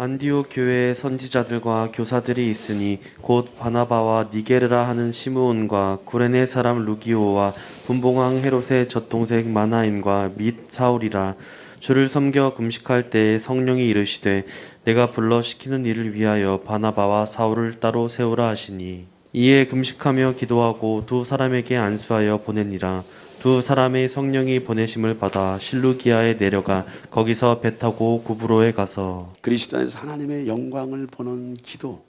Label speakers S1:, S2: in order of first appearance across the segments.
S1: 안디옥 교회에 선지자들과 교사들이 있으니 곧 바나바와 니게르라 하는 시므온과 구레네 사람 루기오와 분봉왕 헤롯의 젖동생 마나임과 및 사울이라. 주를 섬겨 금식할 때에 성령이 이르시되 내가 불러 시키는 일을 위하여 바나바와 사울을 따로 세우라 하시니, 이에 금식하며 기도하고 두 사람에게 안수하여 보내니라. 두 사람의 성령이 보내심을 받아 실루기아에 내려가 거기서 배 타고 구브로에 가서
S2: 그리스도 안에서 하나님의 영광을 보는 기도,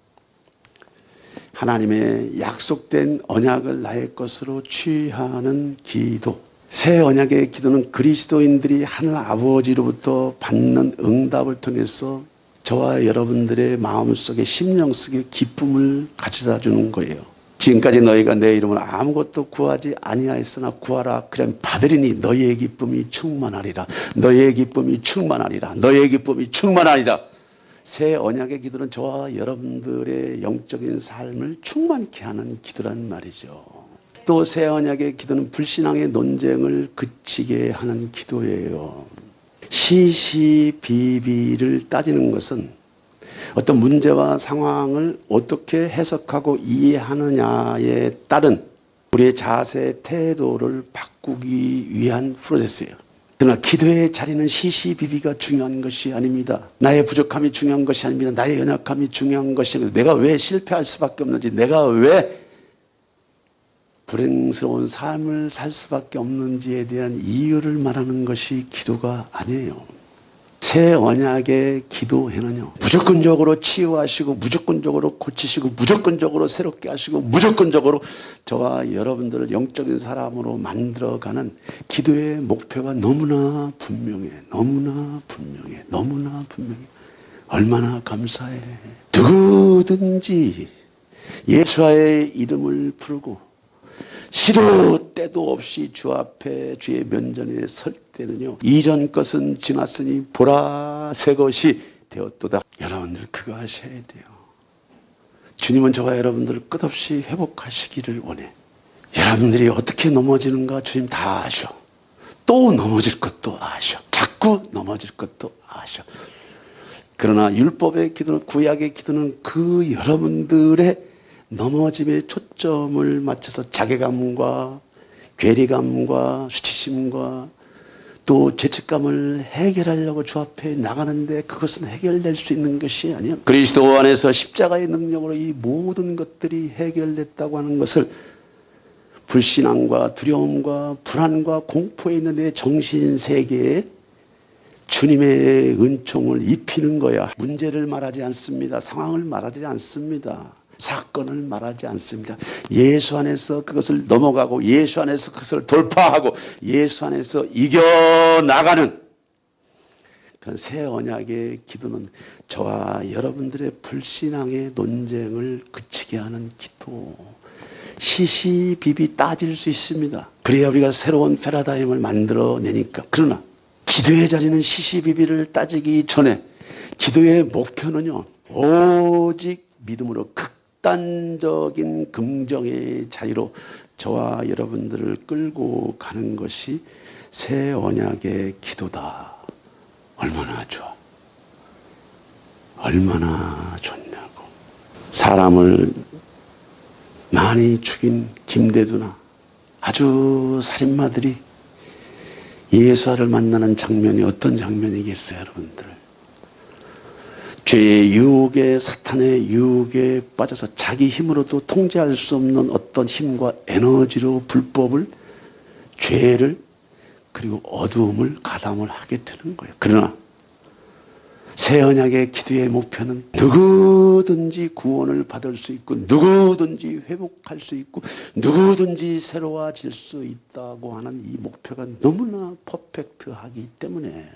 S2: 하나님의 약속된 언약을 나의 것으로 취하는 기도. 새 언약의 기도는 그리스도인들이 하늘 아버지로부터 받는 응답을 통해서 저와 여러분들의 마음속에, 심령 속에 기쁨을 가져다 주는 거예요. 지금까지 너희가 내 이름으로 아무것도 구하지 아니하였으나 구하라 그럼 받으리니 너희의 기쁨이 충만하리라. 너희의 기쁨이 충만하리라. 너희의 기쁨이 충만하리라. 새 언약의 기도는 저와 여러분들의 영적인 삶을 충만케 하는 기도란 말이죠. 또 새 언약의 기도는 불신앙의 논쟁을 그치게 하는 기도예요. 시시비비를 따지는 것은 어떤 문제와 상황을 어떻게 해석하고 이해하느냐에 따른 우리의 자세, 태도를 바꾸기 위한 프로세스예요. 그러나 기도의 자리는 시시비비가 중요한 것이 아닙니다. 나의 부족함이 중요한 것이 아닙니다. 나의 연약함이 중요한 것이 아닙니다. 내가 왜 실패할 수밖에 없는지, 내가 왜 불행스러운 삶을 살 수밖에 없는지에 대한 이유를 말하는 것이 기도가 아니에요. 새 언약의 기도회는요, 무조건적으로 치유하시고 무조건적으로 고치시고 무조건적으로 새롭게 하시고 무조건적으로 저와 여러분들을 영적인 사람으로 만들어가는 기도의 목표가 너무나 분명해. 너무나 분명해. 너무나 분명해. 얼마나 감사해. 누구든지 예수와의 이름을 부르고 시도 때도 없이 주 앞에 주의 면전에 설 때는요, 이전 것은 지났으니 보라 새 것이 되었도다. 여러분들 그거 하셔야 돼요. 주님은 저와 여러분들을 끝없이 회복하시기를 원해. 여러분들이 어떻게 넘어지는가 주님 다 아셔. 또 넘어질 것도 아셔. 자꾸 넘어질 것도 아셔. 그러나 율법의 기도는, 구약의 기도는 그 여러분들의 넘어짐에 초점을 맞춰서 자괴감과 괴리감과 수치심과 또 죄책감을 해결하려고 주 앞에 나가는데 그것은 해결될 수 있는 것이 아니에요. 그리스도 안에서 십자가의 능력으로 이 모든 것들이 해결됐다고 하는 것을 불신앙과 두려움과 불안과 공포에 있는 내 정신세계에 주님의 은총을 입히는 거야. 문제를 말하지 않습니다. 상황을 말하지 않습니다. 사건을 말하지 않습니다. 예수 안에서 그것을 넘어가고 예수 안에서 그것을 돌파하고 예수 안에서 이겨나가는 그런 새 언약의 기도는 저와 여러분들의 불신앙의 논쟁을 그치게 하는 기도. 시시비비 따질 수 있습니다. 그래야 우리가 새로운 패러다임을 만들어내니까. 그러나 기도의 자리는 시시비비를 따지기 전에 기도의 목표는요, 오직 믿음으로 극단적인 긍정의 자리로 저와 여러분들을 끌고 가는 것이 새 언약의 기도다. 얼마나 좋아. 얼마나 좋냐고. 사람을 많이 죽인 김대두나 아주 살인마들이 예수를 만나는 장면이 어떤 장면이겠어요, 여러분들. 죄의 유혹에, 사탄의 유혹에 빠져서 자기 힘으로도 통제할 수 없는 어떤 힘과 에너지로 불법을, 죄를, 그리고 어두움을 가담을 하게 되는 거예요. 그러나 새 언약의 기도의 목표는 누구든지 구원을 받을 수 있고 누구든지 회복할 수 있고 누구든지 새로워질 수 있다고 하는 이 목표가 너무나 퍼펙트하기 때문에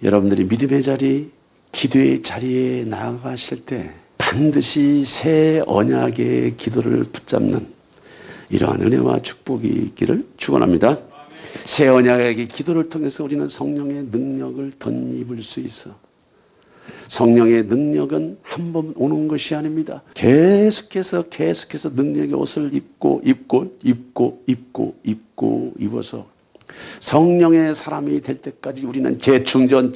S2: 여러분들이 믿음의 자리, 기도의 자리에 나아가실 때 반드시 새 언약의 기도를 붙잡는 이러한 은혜와 축복이 있기를 축원합니다. 새 언약의 기도를 통해서 우리는 성령의 능력을 덧입을 수 있어. 성령의 능력은 한 번 오는 것이 아닙니다. 계속해서 능력의 옷을 입어서 성령의 사람이 될 때까지 우리는 재충전,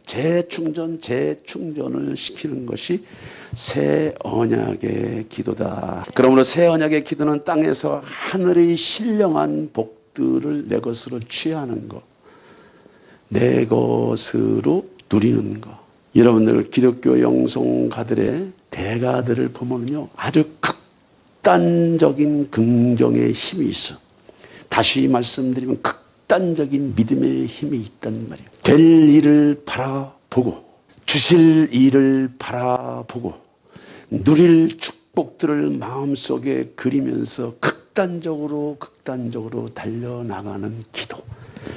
S2: 재충전을 시키는 것이 새 언약의 기도다. 그러므로 새 언약의 기도는 땅에서 하늘의 신령한 복들을 내 것으로 취하는 것, 내 것으로 누리는 것. 여러분들 기독교 영성가들의 대가들을 보면요, 아주 극단적인 긍정의 힘이 있어. 다시 말씀드리면 극단적인 믿음의 힘이 있단 말이에요. 될 일을 바라보고, 주실 일을 바라보고, 누릴 축복들을 마음속에 그리면서 극단적으로 달려나가는 기도,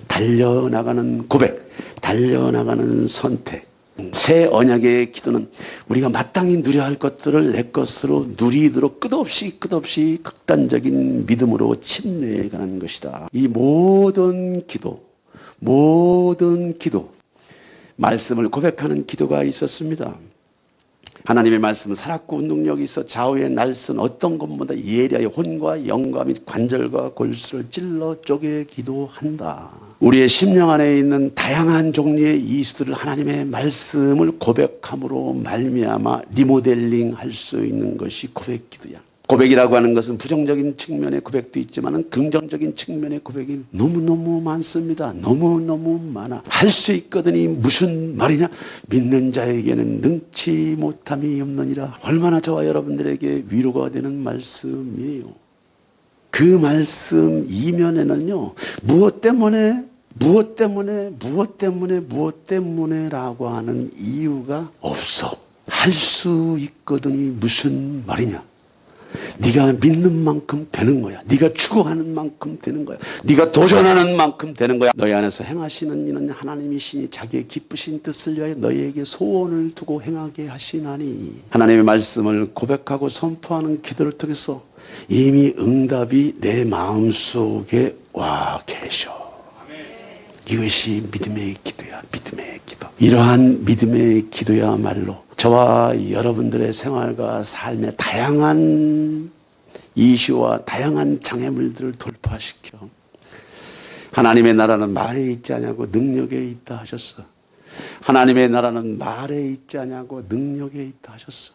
S2: 달려나가는 고백, 달려나가는 선택. 새 언약의 기도는 우리가 마땅히 누려야 할 것들을 내 것으로 누리도록 끝없이 극단적인 믿음으로 침례해가는 것이다. 이 모든 기도, 말씀을 고백하는 기도가 있었습니다. 하나님의 말씀은 살았고 운동력이 있어 좌우의 날선 어떤 것보다 예리하여 혼과 영과 및 관절과 골수를 찔러 쪼개 기도한다. 우리의 심령 안에 있는 다양한 종류의 이수들을 하나님의 말씀을 고백함으로 말미암아 리모델링 할 수 있는 것이 고백 기도야. 고백이라고 하는 것은 부정적인 측면의 고백도 있지만 긍정적인 측면의 고백이 너무너무 많습니다. 너무너무 많아. 할 수 있거든이 무슨 말이냐? 믿는 자에게는 능치 못함이 없느니라. 얼마나 저와 여러분들에게 위로가 되는 말씀이에요. 그 말씀 이면에는요, 무엇 때문에라고 하는 이유가 없어. 할 수 있거든이 무슨 말이냐? 네가 믿는 만큼 되는 거야. 네가 추구하는 만큼 되는 거야. 네가 도전하는 만큼 되는 거야. 너희 안에서 행하시는 이는 하나님이시니 자기의 기쁘신 뜻을 위하여 너희에게 소원을 두고 행하게 하시나니. 하나님의 말씀을 고백하고 선포하는 기도를 통해서 이미 응답이 내 마음속에 와 계셔. 이것이 믿음의 기도야. 믿음의 기도. 이러한 믿음의 기도야말로 저와 여러분들의 생활과 삶의 다양한 이슈와 다양한 장애물들을 돌파시켜 하나님의 나라는 말에 있지 않냐고 능력에 있다 하셨어. 하나님의 나라는 말에 있지 않냐고 능력에 있다 하셨어.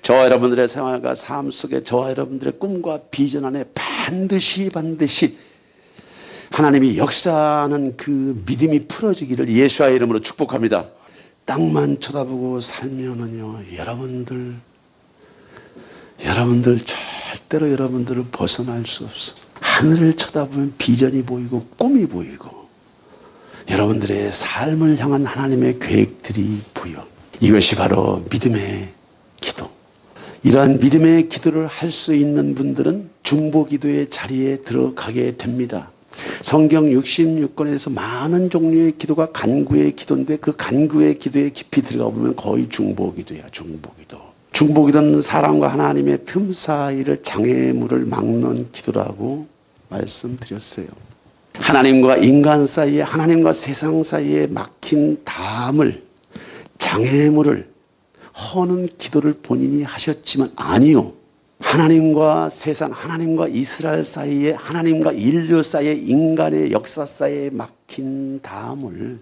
S2: 저와 여러분들의 생활과 삶 속에 저와 여러분들의 꿈과 비전 안에 반드시 하나님이 역사하는 그 믿음이 풀어지기를 예수의 이름으로 축복합니다. 땅만 쳐다보고 살면은요, 여러분들 절대로 여러분들을 벗어날 수 없어. 하늘을 쳐다보면 비전이 보이고 꿈이 보이고 여러분들의 삶을 향한 하나님의 계획들이 보여. 이것이 바로 믿음의 기도. 이러한 믿음의 기도를 할 수 있는 분들은 중보기도의 자리에 들어가게 됩니다. 성경 66권에서 많은 종류의 기도가 간구의 기도인데 그 간구의 기도에 깊이 들어가 보면 거의 중보기도야. 중보기도는 사람과 하나님의 틈 사이를 장애물을 막는 기도라고 말씀드렸어요. 하나님과 인간 사이에, 하나님과 세상 사이에 막힌 담을, 장애물을 허는 기도를 본인이 하셨지만 아니요. 하나님과 세상, 하나님과 이스라엘 사이에, 하나님과 인류 사이에, 인간의 역사 사이에 막힌 담을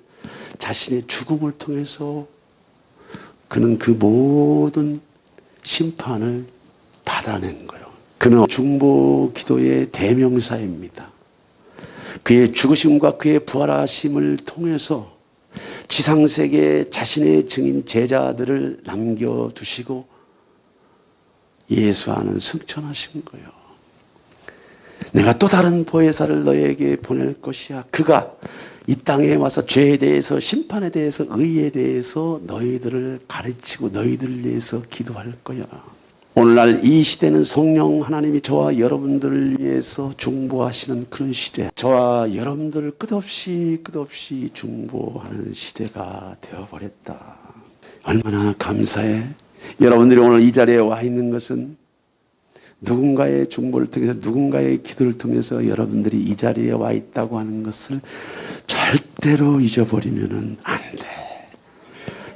S2: 자신의 죽음을 통해서 그는 그 모든 심판을 받아낸 거예요. 그는 중보 기도의 대명사입니다. 그의 죽으심과 그의 부활하심을 통해서 지상세계에 자신의 증인 제자들을 남겨두시고 예수 안은 승천하신 거예요. 내가 또 다른 보혜사를 너에게 보낼 것이야. 그가 이 땅에 와서 죄에 대해서, 심판에 대해서, 의에 대해서 너희들을 가르치고 너희들을 위해서 기도할 거야. 오늘날 이 시대는 성령 하나님이 저와 여러분들을 위해서 중보하시는 그런 시대. 저와 여러분들을 끝없이 중보하는 시대가 되어버렸다. 얼마나 감사해. 여러분들이 오늘 이 자리에 와 있는 것은 누군가의 중보를 통해서, 누군가의 기도를 통해서 여러분들이 이 자리에 와 있다고 하는 것을 절대로 잊어버리면 안 돼.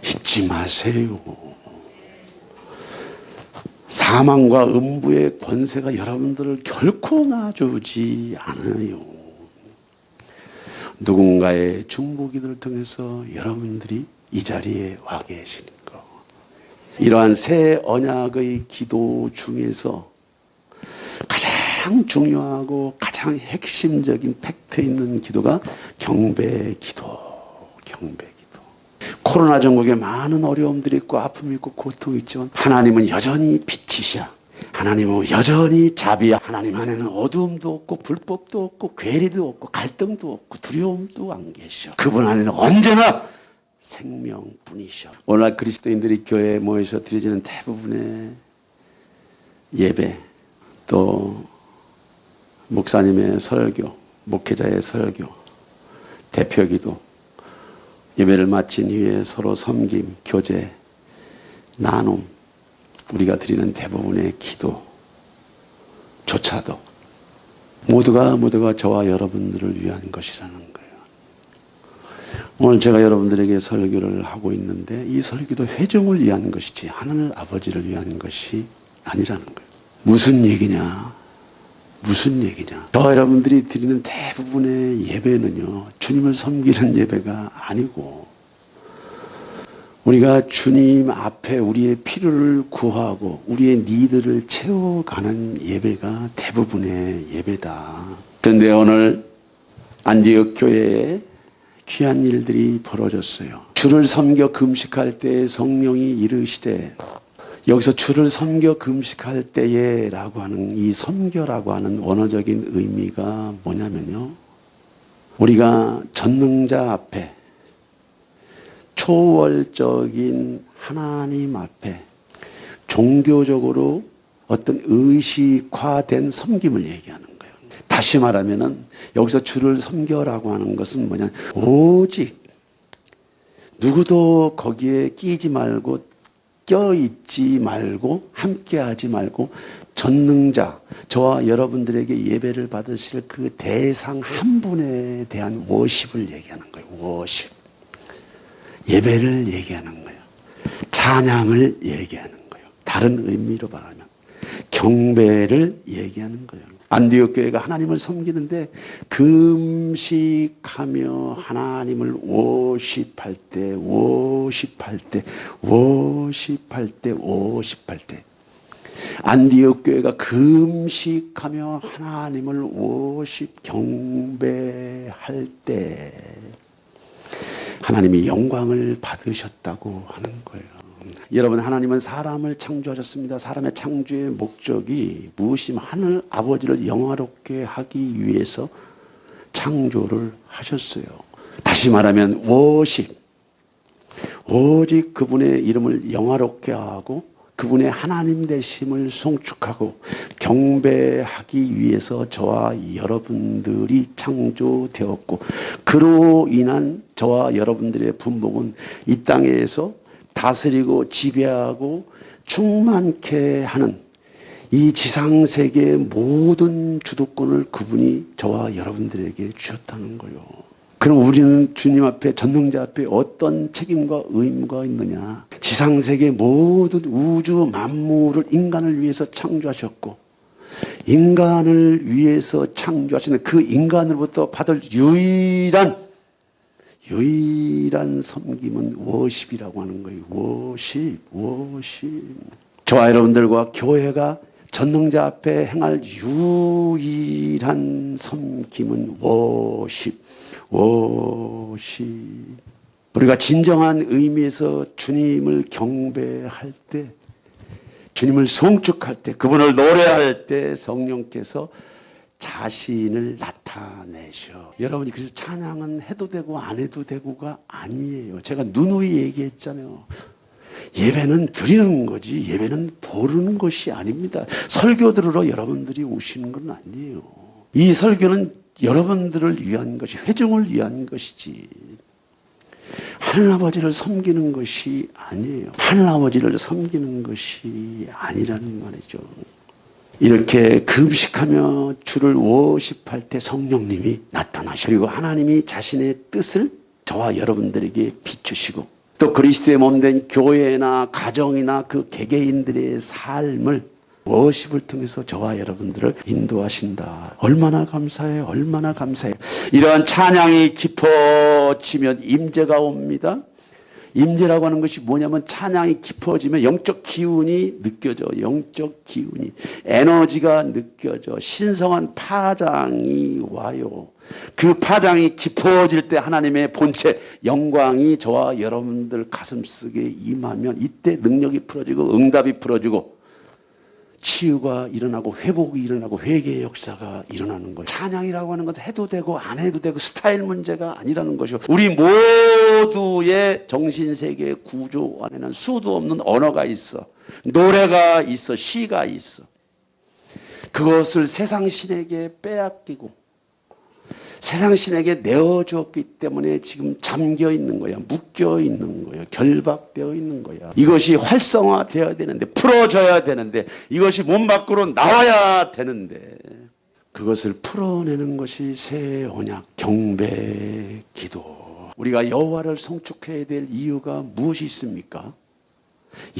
S2: 잊지 마세요. 사망과 음부의 권세가 여러분들을 결코 놔주지 않아요. 누군가의 중보 기도를 통해서 여러분들이 이 자리에 와 계시는 거. 이러한 새 언약의 기도 중에서 가장 중요하고 가장 핵심적인 팩트 있는 기도가 경배 기도. 코로나 전국에 많은 어려움들이 있고 아픔이 있고 고통이 있지만 하나님은 여전히 빛이시야. 하나님은 여전히 자비야. 하나님 안에는 어두움도 없고 불법도 없고 괴리도 없고 갈등도 없고 두려움도 안 계셔. 그분 안에는 언제나 생명뿐이셔. 오늘 그리스도인들이 교회에 모여서 드려지는 대부분의 예배, 또 목사님의 설교, 목회자의 설교, 대표기도, 예배를 마친 이후에 서로 섬김, 교제, 나눔, 우리가 드리는 대부분의 기도조차도 모두가 저와 여러분들을 위한 것이라는 거예요. 오늘 제가 여러분들에게 설교를 하고 있는데 이 설교도 회중을 위한 것이지 하늘 아버지를 위한 것이 아니라는 거예요. 무슨 얘기냐? 저 여러분들이 드리는 대부분의 예배는요, 주님을 섬기는 예배가 아니고 우리가 주님 앞에 우리의 필요를 구하고 우리의 니드를 채워가는 예배가 대부분의 예배다. 그런데 오늘 안디옥 교회에 귀한 일들이 벌어졌어요. 주를 섬겨 금식할 때 성령이 이르시되, 여기서 주를 섬겨 금식할 때에 라고 하는 이 섬겨라고 하는 원어적인 의미가 뭐냐면요, 우리가 전능자 앞에, 초월적인 하나님 앞에 종교적으로 어떤 의식화된 섬김을 얘기하는 거예요. 다시 말하면은 여기서 주를 섬겨라고 하는 것은 뭐냐, 오직 누구도 거기에 끼지 말고 껴있지 말고 함께하지 말고 전능자, 저와 여러분들에게 예배를 받으실 그 대상 한 분에 대한 워십을 얘기하는 거예요. 워십. 예배를 얘기하는 거예요. 찬양을 얘기하는 거예요. 다른 의미로 말하면 경배를 얘기하는 거예요. 안디옥 교회가 하나님을 섬기는데 금식하며 하나님을 워십할 때 안디옥 교회가 금식하며 하나님을 워십 경배할 때 하나님이 영광을 받으셨다고 하는 거예요. 여러분, 하나님은 사람을 창조하셨습니다. 사람의 창조의 목적이 무엇이면 하늘 아버지를 영화롭게 하기 위해서 창조를 하셨어요. 다시 말하면 워십, 오직 그분의 이름을 영화롭게 하고 그분의 하나님 되심을 송축하고 경배하기 위해서 저와 여러분들이 창조되었고, 그로 인한 저와 여러분들의 분봉은 이 땅에서 다스리고 지배하고 충만케 하는 이 지상세계의 모든 주도권을 그분이 저와 여러분들에게 주셨다는 거예요. 그럼 우리는 주님 앞에, 전능자 앞에 어떤 책임과 의무가 있느냐? 지상세계 모든 우주 만물을 인간을 위해서 창조하셨고, 인간을 위해서 창조하시는 그 인간으로부터 받을 유일한 섬김은 워십이라고 하는 거예요. 워십. 저와 여러분들과 교회가 전능자 앞에 행할 유일한 섬김은 워십. 우리가 진정한 의미에서 주님을 경배할 때, 주님을 송축할 때, 그분을 노래할 때 성령께서 자신을 나타내셔. 여러분이 그래서 찬양은 해도 되고 안 해도 되고가 아니에요. 제가 누누이 얘기했잖아요. 예배는 드리는 거지 예배는 보르는 것이 아닙니다. 설교 들으러 여러분들이 오시는 건 아니에요. 이 설교는 여러분들을 위한 것이, 회중을 위한 것이지 하늘아버지를 섬기는 것이 아니에요. 하늘아버지를 섬기는 것이 아니라는 말이죠. 이렇게 금식하며 주를 워십할 때 성령님이 나타나시고, 그리고 하나님이 자신의 뜻을 저와 여러분들에게 비추시고, 또 그리스도의 몸된 교회나 가정이나 그 개개인들의 삶을 워십을 통해서 저와 여러분들을 인도하신다. 얼마나 감사해요. 얼마나 감사해요. 이러한 찬양이 깊어지면 임재가 옵니다. 임재라고 하는 것이 뭐냐면 찬양이 깊어지면 영적 기운이 느껴져. 영적 기운이. 에너지가 느껴져. 신성한 파장이 와요. 그 파장이 깊어질 때 하나님의 본체 영광이 저와 여러분들 가슴속에 임하면 이때 능력이 풀어지고 응답이 풀어지고 치유가 일어나고 회복이 일어나고 회개의 역사가 일어나는 거예요. 찬양이라고 하는 것은 해도 되고 안 해도 되고 스타일 문제가 아니라는 것이요. 우리 모두의 정신세계 구조 안에는 수도 없는 언어가 있어. 노래가 있어. 시가 있어. 그것을 세상 신에게 빼앗기고 세상 신에게 내어주었기 때문에 지금 잠겨 있는 거야. 묶여 있는 거야. 결박되어 있는 거야. 이것이 활성화되어야 되는데 풀어져야 되는데 이것이 몸 밖으로 나와야 되는데 그것을 풀어내는 것이 새 언약 경배 기도. 우리가 여호와를 송축해야 될 이유가 무엇이 있습니까?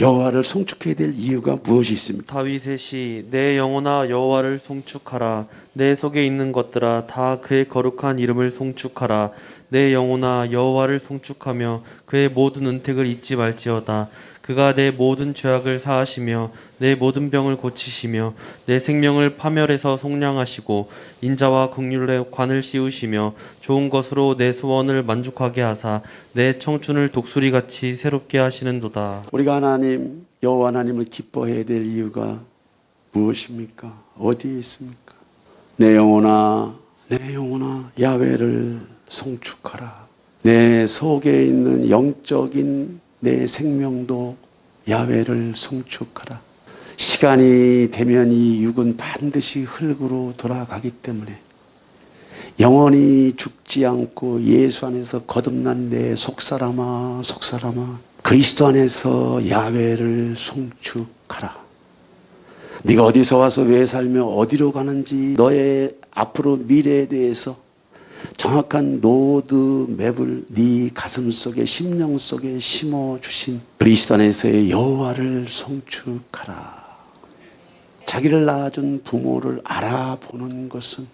S2: 여호와를 송축해야 될 이유가 무엇이 있습니까?
S1: 다윗의 시 내 영혼아 여호와를 송축하라. 내 속에 있는 것들아 다 그의 거룩한 이름을 송축하라. 내 영혼아 여호와를 송축하며 그의 모든 은택을 잊지 말지어다. 그가 내 모든 죄악을 사하시며 내 모든 병을 고치시며 내 생명을 파멸해서 속량하시고 인자와 긍휼의 관을 씌우시며 좋은 것으로 내 소원을 만족하게 하사 내 청춘을 독수리같이 새롭게 하시는도다.
S2: 우리가 하나님 여호와 하나님을 기뻐해야 될 이유가 무엇입니까? 어디에 있습니까? 내 영혼아 야훼를 송축하라. 내 속에 있는 영적인 내 생명도 야훼를 송축하라. 시간이 되면 이 육은 반드시 흙으로 돌아가기 때문에 영원히 죽지 않고 예수 안에서 거듭난 내 속사람아 그리스도 안에서 야훼를 송축하라. 네가 어디서 와서 왜 살며 어디로 가는지 너의 앞으로 미래에 대해서 정확한 로드맵을 네 가슴속에 심령 속에 심어주신 그리스도 안에서의 여호와를 송축하라. 자기를 낳아준 부모를 알아보는 것은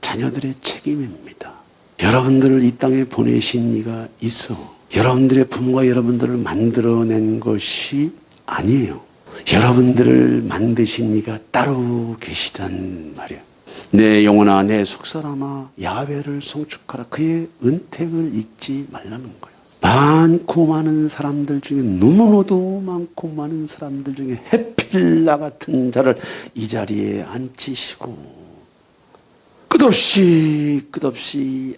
S2: 자녀들의 책임입니다. 여러분들을 이 땅에 보내신 이가 있어. 여러분들의 부모가 여러분들을 만들어낸 것이 아니에요. 여러분들을 만드신 이가 따로 계시단 말이에요. 내 영혼아 내 속사람아 야훼를 송축하라. 그의 은택을 잊지 말라는 거예요. 많고 많은 사람들 중에 너무나도 많고 많은 사람들 중에 해필라 같은 자를 이 자리에 앉히시고 끝없이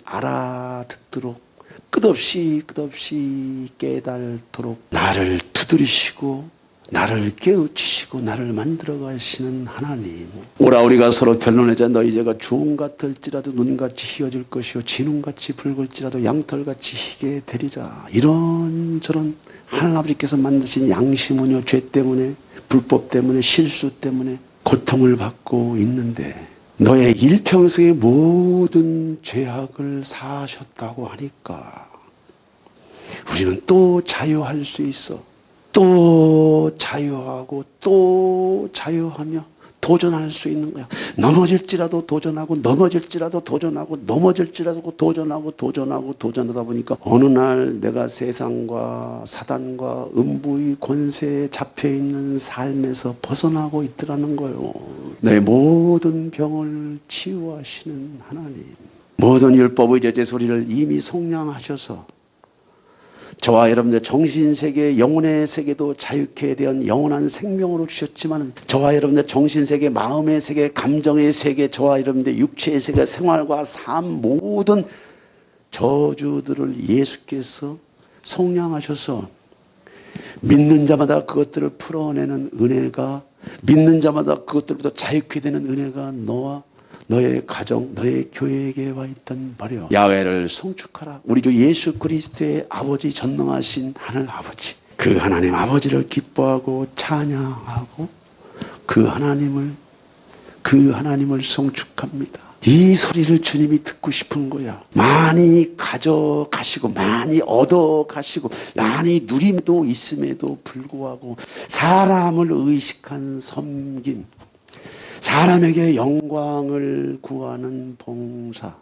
S2: 알아듣도록 끝없이 깨달도록 나를 두드리시고 나를 깨우치시고 나를 만들어 가시는 하나님. 오라 우리가 서로 변론하자. 너희 죄가 주홍 같을지라도 눈같이 희어질 것이요 진홍같이 붉을지라도 양털같이 희게 되리라. 이런저런 하나님 아버지께서 만드신 양심은요 죄 때문에 불법 때문에 실수 때문에 고통을 받고 있는데 너의 일평생의 모든 죄악을 사하셨다고 하니까 우리는 또 자유할 수 있어. 또 자유하고 또 자유하며 도전할 수 있는 거야. 넘어질지라도 도전하고 넘어질지라도 도전하고 넘어질지라도 도전하다 보니까 어느 날 내가 세상과 사단과 음부의 권세에 잡혀있는 삶에서 벗어나고 있더라는 거예요. 내 모든 병을 치유하시는 하나님. 모든 율법의 제재 소리를 이미 속량하셔서 저와 여러분들 정신세계, 영혼의 세계도 자유케 대한 영원한 생명으로 주셨지만 저와 여러분들 정신세계, 마음의 세계, 감정의 세계, 저와 여러분들 육체의 세계, 생활과 삶 모든 저주들을 예수께서 속량하셔서 믿는 자마다 그것들을 풀어내는 은혜가 믿는 자마다 그것들부터 자유케 되는 은혜가 너와 너의 가정, 너의 교회에게 와 있단 말이요. 야훼를 송축하라. 우리 주 예수 그리스도의 아버지 전능하신 하늘 아버지. 그 하나님 아버지를 기뻐하고 찬양하고 그 하나님을 송축합니다. 이 소리를 주님이 듣고 싶은 거야. 많이 가져가시고 많이 얻어가시고 많이 누림도 있음에도 불구하고 사람을 의식한 섬김, 사람에게 영광을 구하는 봉사,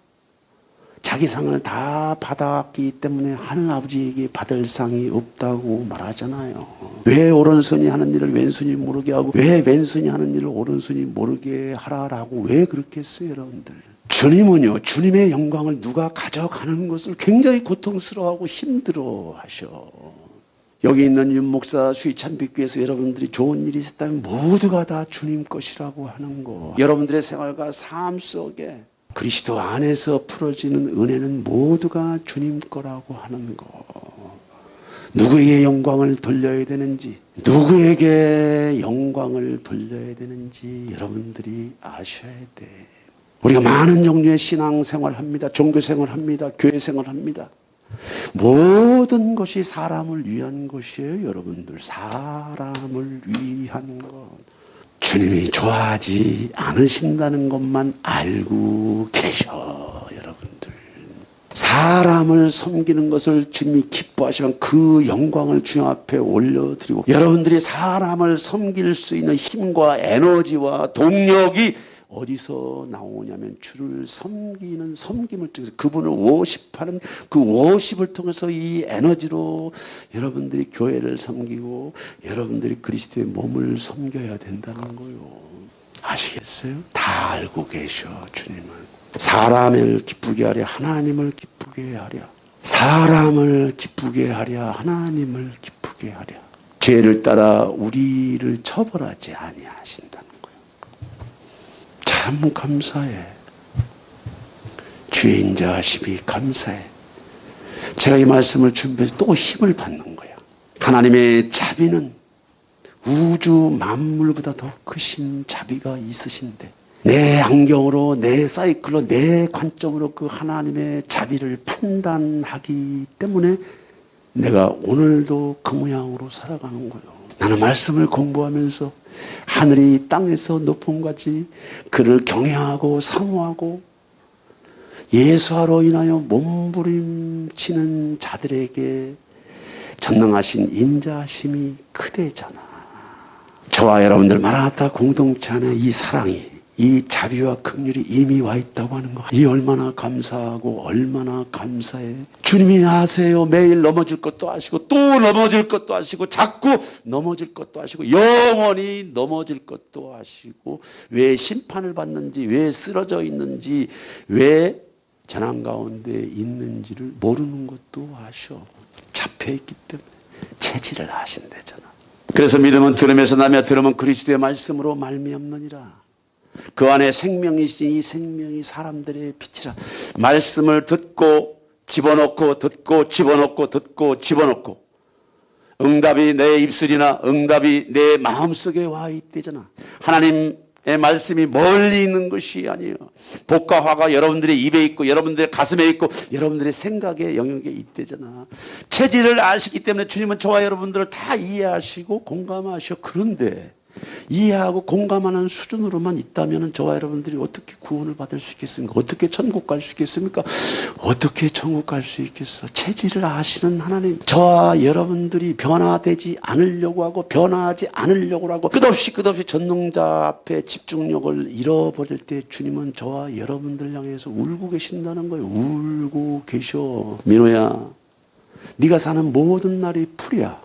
S2: 자기 상을 다 받았기 때문에 하늘 아버지에게 받을 상이 없다고 말하잖아요. 왜 오른손이 하는 일을 왼손이 모르게 하고 왜 왼손이 하는 일을 오른손이 모르게 하라라고 왜 그렇게 했어요, 여러분들? 주님은요, 주님의 영광을 누가 가져가는 것을 굉장히 고통스러워하고 힘들어하셔. 여기 있는 윤 목사 수의찬빛교회에서 여러분들이 좋은 일이 있었다면 모두가 다 주님 것이라고 하는 거. 여러분들의 생활과 삶 속에 그리스도 안에서 풀어지는 은혜는 모두가 주님 거라고 하는 거. 누구에게 영광을 돌려야 되는지, 누구에게 영광을 돌려야 되는지 여러분들이 아셔야 돼. 우리가 많은 종류의 신앙생활을 합니다. 종교생활을 합니다. 교회생활을 합니다. 모든 것이 사람을 위한 것이에요, 여러분들. 사람을 위한 것. 주님이 좋아하지 않으신다는 것만 알고 계셔, 여러분들. 사람을 섬기는 것을 주님이 기뻐하시면 그 영광을 주님 앞에 올려드리고, 여러분들이 사람을 섬길 수 있는 힘과 에너지와 동력이 어디서 나오냐면 주를 섬기는 섬김을 통해서 그분을 워십하는 그 워십을 통해서 이 에너지로 여러분들이 교회를 섬기고 여러분들이 그리스도의 몸을 섬겨야 된다는 거요. 아시겠어요? 다 알고 계셔, 주님은. 사람을 기쁘게 하랴 하나님을 기쁘게 하랴. 사람을 기쁘게 하랴 하나님을 기쁘게 하랴. 죄를 따라 우리를 처벌하지 아니하신다는 거예요. 참 감사해. 주인 자심이 감사해. 제가 이 말씀을 준비해서 또 힘을 받는 거야. 하나님의 자비는 우주 만물보다 더 크신 자비가 있으신데 내 안경으로, 내 사이클로, 내 관점으로 그 하나님의 자비를 판단하기 때문에 내가 오늘도 그 모양으로 살아가는 거예요. 나는 말씀을 공부하면서 하늘이 땅에서 높음같이 그를 경외하고 사모하고 예수하로 인하여 몸부림치는 자들에게 전능하신 인자심이 크대잖아. 저와 여러분들 마라나타 공동체 안에 이 사랑이, 이 자비와 긍휼이 이미 와 있다고 하는 거. 이 얼마나 감사하고 얼마나 감사해. 주님이 아세요. 매일 넘어질 것도 아시고 또 넘어질 것도 아시고 자꾸 넘어질 것도 아시고 영원히 넘어질 것도 아시고 왜 심판을 받는지, 왜 쓰러져 있는지, 왜 재난 가운데 있는지를 모르는 것도 아셔. 잡혀있기 때문에 체질을 아신대잖아. 그래서 믿음은 들음에서 나며 들음은 그리스도의 말씀으로 말미암느니라. 그 안에 생명이시니 이 생명이 사람들의 빛이라. 말씀을 듣고 집어넣고 듣고 집어넣고 듣고 집어넣고 응답이 내 입술이나 응답이 내 마음속에 와 있대잖아. 하나님의 말씀이 멀리 있는 것이 아니에요. 복과 화가 여러분들의 입에 있고 여러분들의 가슴에 있고 여러분들의 생각의 영역에 있대잖아. 체질을 아시기 때문에 주님은 저와 여러분들을 다 이해하시고 공감하셔. 그런데 이해하고 공감하는 수준으로만 있다면 저와 여러분들이 어떻게 구원을 받을 수 있겠습니까? 어떻게 천국 갈 수 있겠습니까? 어떻게 천국 갈 수 있겠어? 체질을 아시는 하나님, 저와 여러분들이 변화되지 않으려고 하고 변화하지 않으려고 하고 끝없이 전능자 앞에 집중력을 잃어버릴 때 주님은 저와 여러분들 향해서 울고 계신다는 거예요. 울고 계셔. 민호야, 네가 사는 모든 날이 풀이야.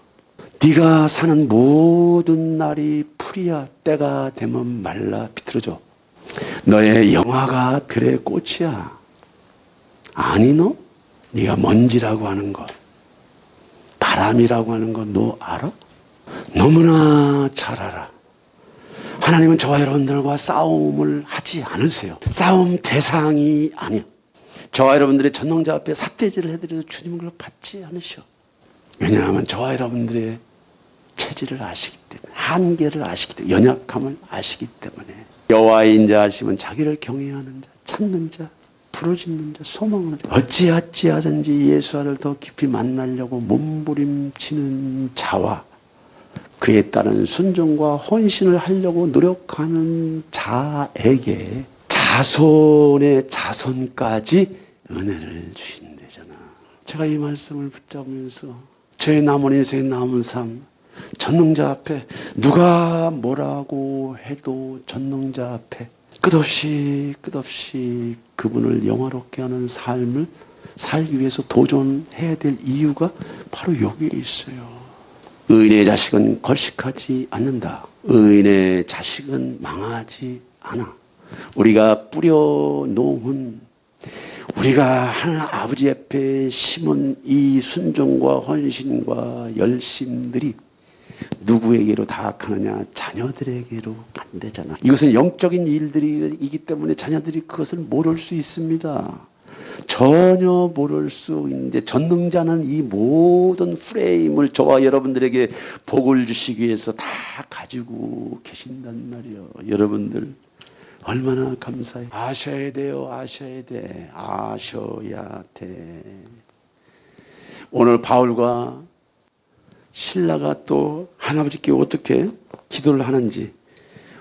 S2: 네가 사는 모든 날이 풀이야. 때가 되면 말라 비틀어져. 너의 영화가 들의 꽃이야. 아니 너? 네가 먼지라고 하는 거, 바람이라고 하는 거 너 알아? 너무나 잘 알아. 하나님은 저와 여러분들과 싸움을 하지 않으세요. 싸움 대상이 아니야. 저와 여러분들의 전능자 앞에 삿대질을 해드려도 주님은 그걸 받지 않으셔. 왜냐하면 저와 여러분들의 체질을 아시기 때문에, 한계를 아시기 때문에, 연약함을 아시기 때문에. 여호와의 인자하심은 자기를 경외하는 자, 찾는 자, 부르짖는 자, 소망하는 자, 어찌하든지 예수와를 더 깊이 만나려고 몸부림치는 자와 그에 따른 순종과 헌신을 하려고 노력하는 자에게 자손의 자손까지 은혜를 주신대잖아. 제가 이 말씀을 붙잡으면서 저의 남은 인생의 남은 삶, 전능자 앞에 누가 뭐라고 해도 전능자 앞에 끝없이 그분을 영화롭게 하는 삶을 살기 위해서 도전해야 될 이유가 바로 여기에 있어요. 의인의 자식은 걸식하지 않는다. 의인의 자식은 망하지 않아. 우리가 뿌려놓은, 우리가 하나님 아버지 앞에 심은 이 순종과 헌신과 열심들이 누구에게로 다가가느냐? 자녀들에게로 간대잖아. 이것은 영적인 일들이기 때문에 자녀들이 그것을 모를 수 있습니다. 전혀 모를 수 있는데, 전능자는 이 모든 프레임을 저와 여러분들에게 복을 주시기 위해서 다 가지고 계신단 말이에요. 여러분들 얼마나 감사해요. 아셔야 돼요. 아셔야 돼. 아셔야 돼. 오늘 바울과 신라가 또 하나님께 어떻게 기도를 하는지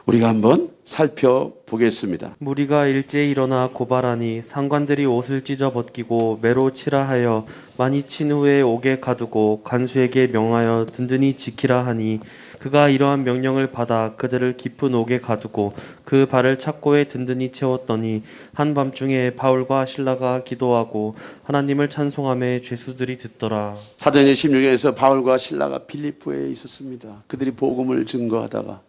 S2: 우리가 한번 살펴보겠습니다.
S1: 무리가 일제히 일어나 고발하니 상관들이 옷을 찢어 벗기고 매로 치라 하여 많이 친 후에 옥에 가두고 간수에게 명하여 든든히 지키라 하니 그가 이러한 명령을 받아 그들을 깊은 옥에 가두고 그 발을 착고에 든든히 채웠더니 한밤중에 바울과 신라가 기도하고 하나님을 찬송하며 죄수들이 듣더라.
S2: 사도행전 16장에서 바울과 신라가 빌립보에 있었습니다. 그들이 복음을 증거하다가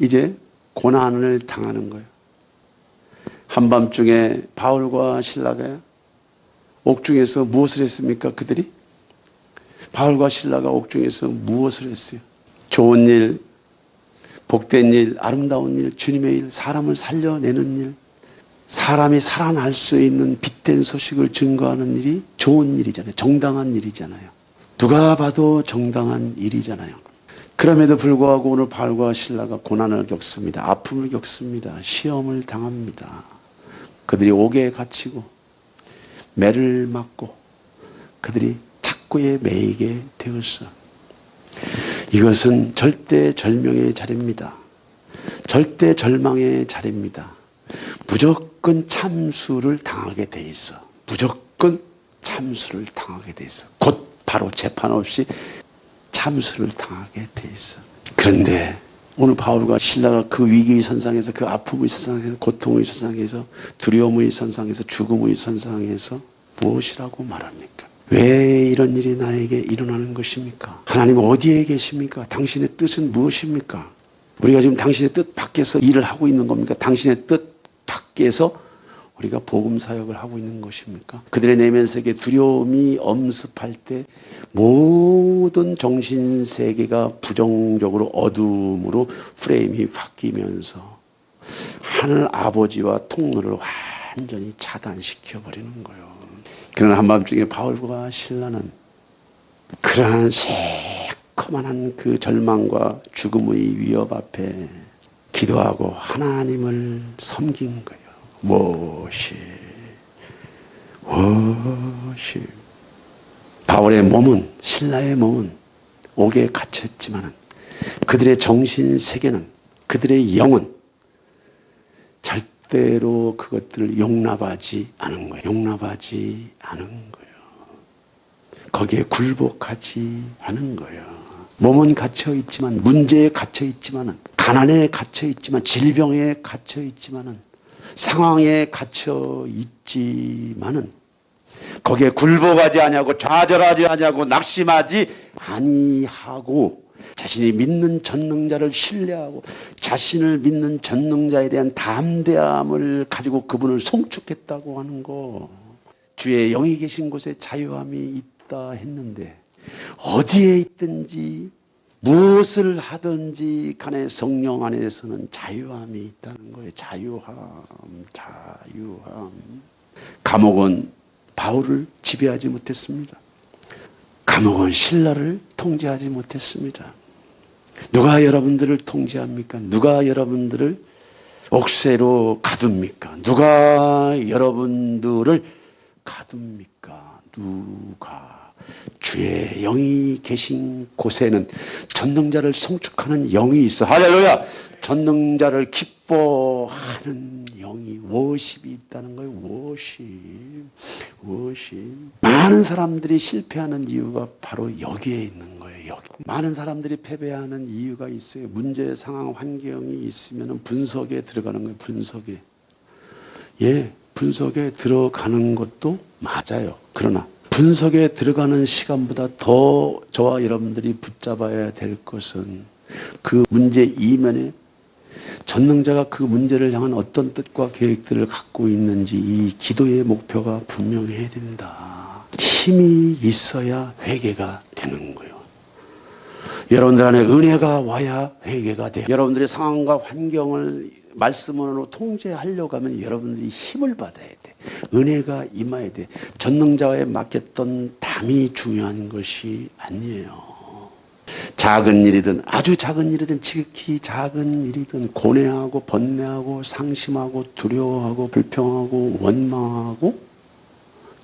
S2: 이제 고난을 당하는 거예요. 한밤중에 바울과 신라가 옥중에서 무엇을 했습니까? 그들이 바울과 신라가 옥중에서 무엇을 했어요? 좋은 일, 복된 일, 아름다운 일, 주님의 일, 사람을 살려내는 일, 사람이 살아날 수 있는 빛된 소식을 증거하는 일이 좋은 일이잖아요. 정당한 일이잖아요. 누가 봐도 정당한 일이잖아요. 그럼에도 불구하고 오늘 바울과 신라가 고난을 겪습니다. 아픔을 겪습니다. 시험을 당합니다. 그들이 옥에 갇히고 매를 맞고 그들이 착고에 매이게 되었어. 이것은 절대 절명의 자리입니다. 절대 절망의 자리입니다. 무조건 참수를 당하게 돼 있어. 무조건 참수를 당하게 돼 있어. 곧 바로 재판 없이 참수를 당하게 돼 있어. 그런데 오늘 바울과 신라가 그 위기의 선상에서, 그 아픔의 선상에서, 고통의 선상에서, 두려움의 선상에서, 죽음의 선상에서 무엇이라고 말합니까? 왜 이런 일이 나에게 일어나는 것입니까? 하나님 어디에 계십니까? 당신의 뜻은 무엇입니까? 우리가 지금 당신의 뜻 밖에서 일을 하고 있는 겁니까? 당신의 뜻 밖에서 우리가 복음 사역을 하고 있는 것입니까? 그들의 내면 세계 두려움이 엄습할 때 모든 정신 세계가 부정적으로 어둠으로 프레임이 바뀌면서 하늘 아버지와 통로를 완전히 차단시켜 버리는 거예요. 그러나 한밤중에 바울과 신라는 그러한 새커만한 그 절망과 죽음의 위협 앞에 기도하고 하나님을 섬긴 거예요. 무엇이 바울의 몸은, 신라의 몸은 옥에 갇혔지만 그들의 정신 세계는, 그들의 영은 절대로 그것들을 용납하지 않은 거예요. 용납하지 않은 거예요. 거기에 굴복하지 않은 거예요. 몸은 갇혀 있지만, 문제에 갇혀 있지만, 가난에 갇혀 있지만, 질병에 갇혀 있지만, 상황에 갇혀 있지만은 거기에 굴복하지 아니하고 좌절하지 아니하고 낙심하지 아니하고 자신이 믿는 전능자를 신뢰하고 자신을 믿는 전능자에 대한 담대함을 가지고 그분을 송축했다고 하는 거. 주의 영이 계신 곳에 자유함이 있다 했는데 어디에 있든지 무엇을 하든지 간에 성령 안에서는 자유함이 있다는 거예요. 자유함. 감옥은 바울을 지배하지 못했습니다. 감옥은 신라를 통제하지 못했습니다. 누가 여러분들을 통제합니까? 누가 여러분들을 옥새로 가둡니까? 누가 여러분들을 가둡니까? 누가? 주의 영이 계신 곳에는 전능자를 송축하는 영이 있어. 할렐루야! 전능자를 기뻐하는 영이, 워십이 있다는 거예요. 워십. 많은 사람들이 실패하는 이유가 바로 여기에 있는 거예요. 여기. 많은 사람들이 패배하는 이유가 있어요. 문제 상황 환경이 있으면 분석에 들어가는 거예요. 분석에. 예, 분석에 들어가는 것도 맞아요. 그러나 분석에 들어가는 시간보다 더 저와 여러분들이 붙잡아야 될 것은 그 문제 이면에 전능자가 그 문제를 향한 어떤 뜻과 계획들을 갖고 있는지 이 기도의 목표가 분명해야 된다. 힘이 있어야 회개가 되는 거예요. 여러분들 안에 은혜가 와야 회개가 돼요. 여러분들의 상황과 환경을 말씀으로 통제하려고 하면 여러분들이 힘을 받아야 돼. 은혜가 임해야 돼. 전능자에 맡겼던 담이 중요한 것이 아니에요. 작은 일이든 아주 작은 일이든 지극히 작은 일이든 고뇌하고 번뇌하고 상심하고 두려워하고 불평하고 원망하고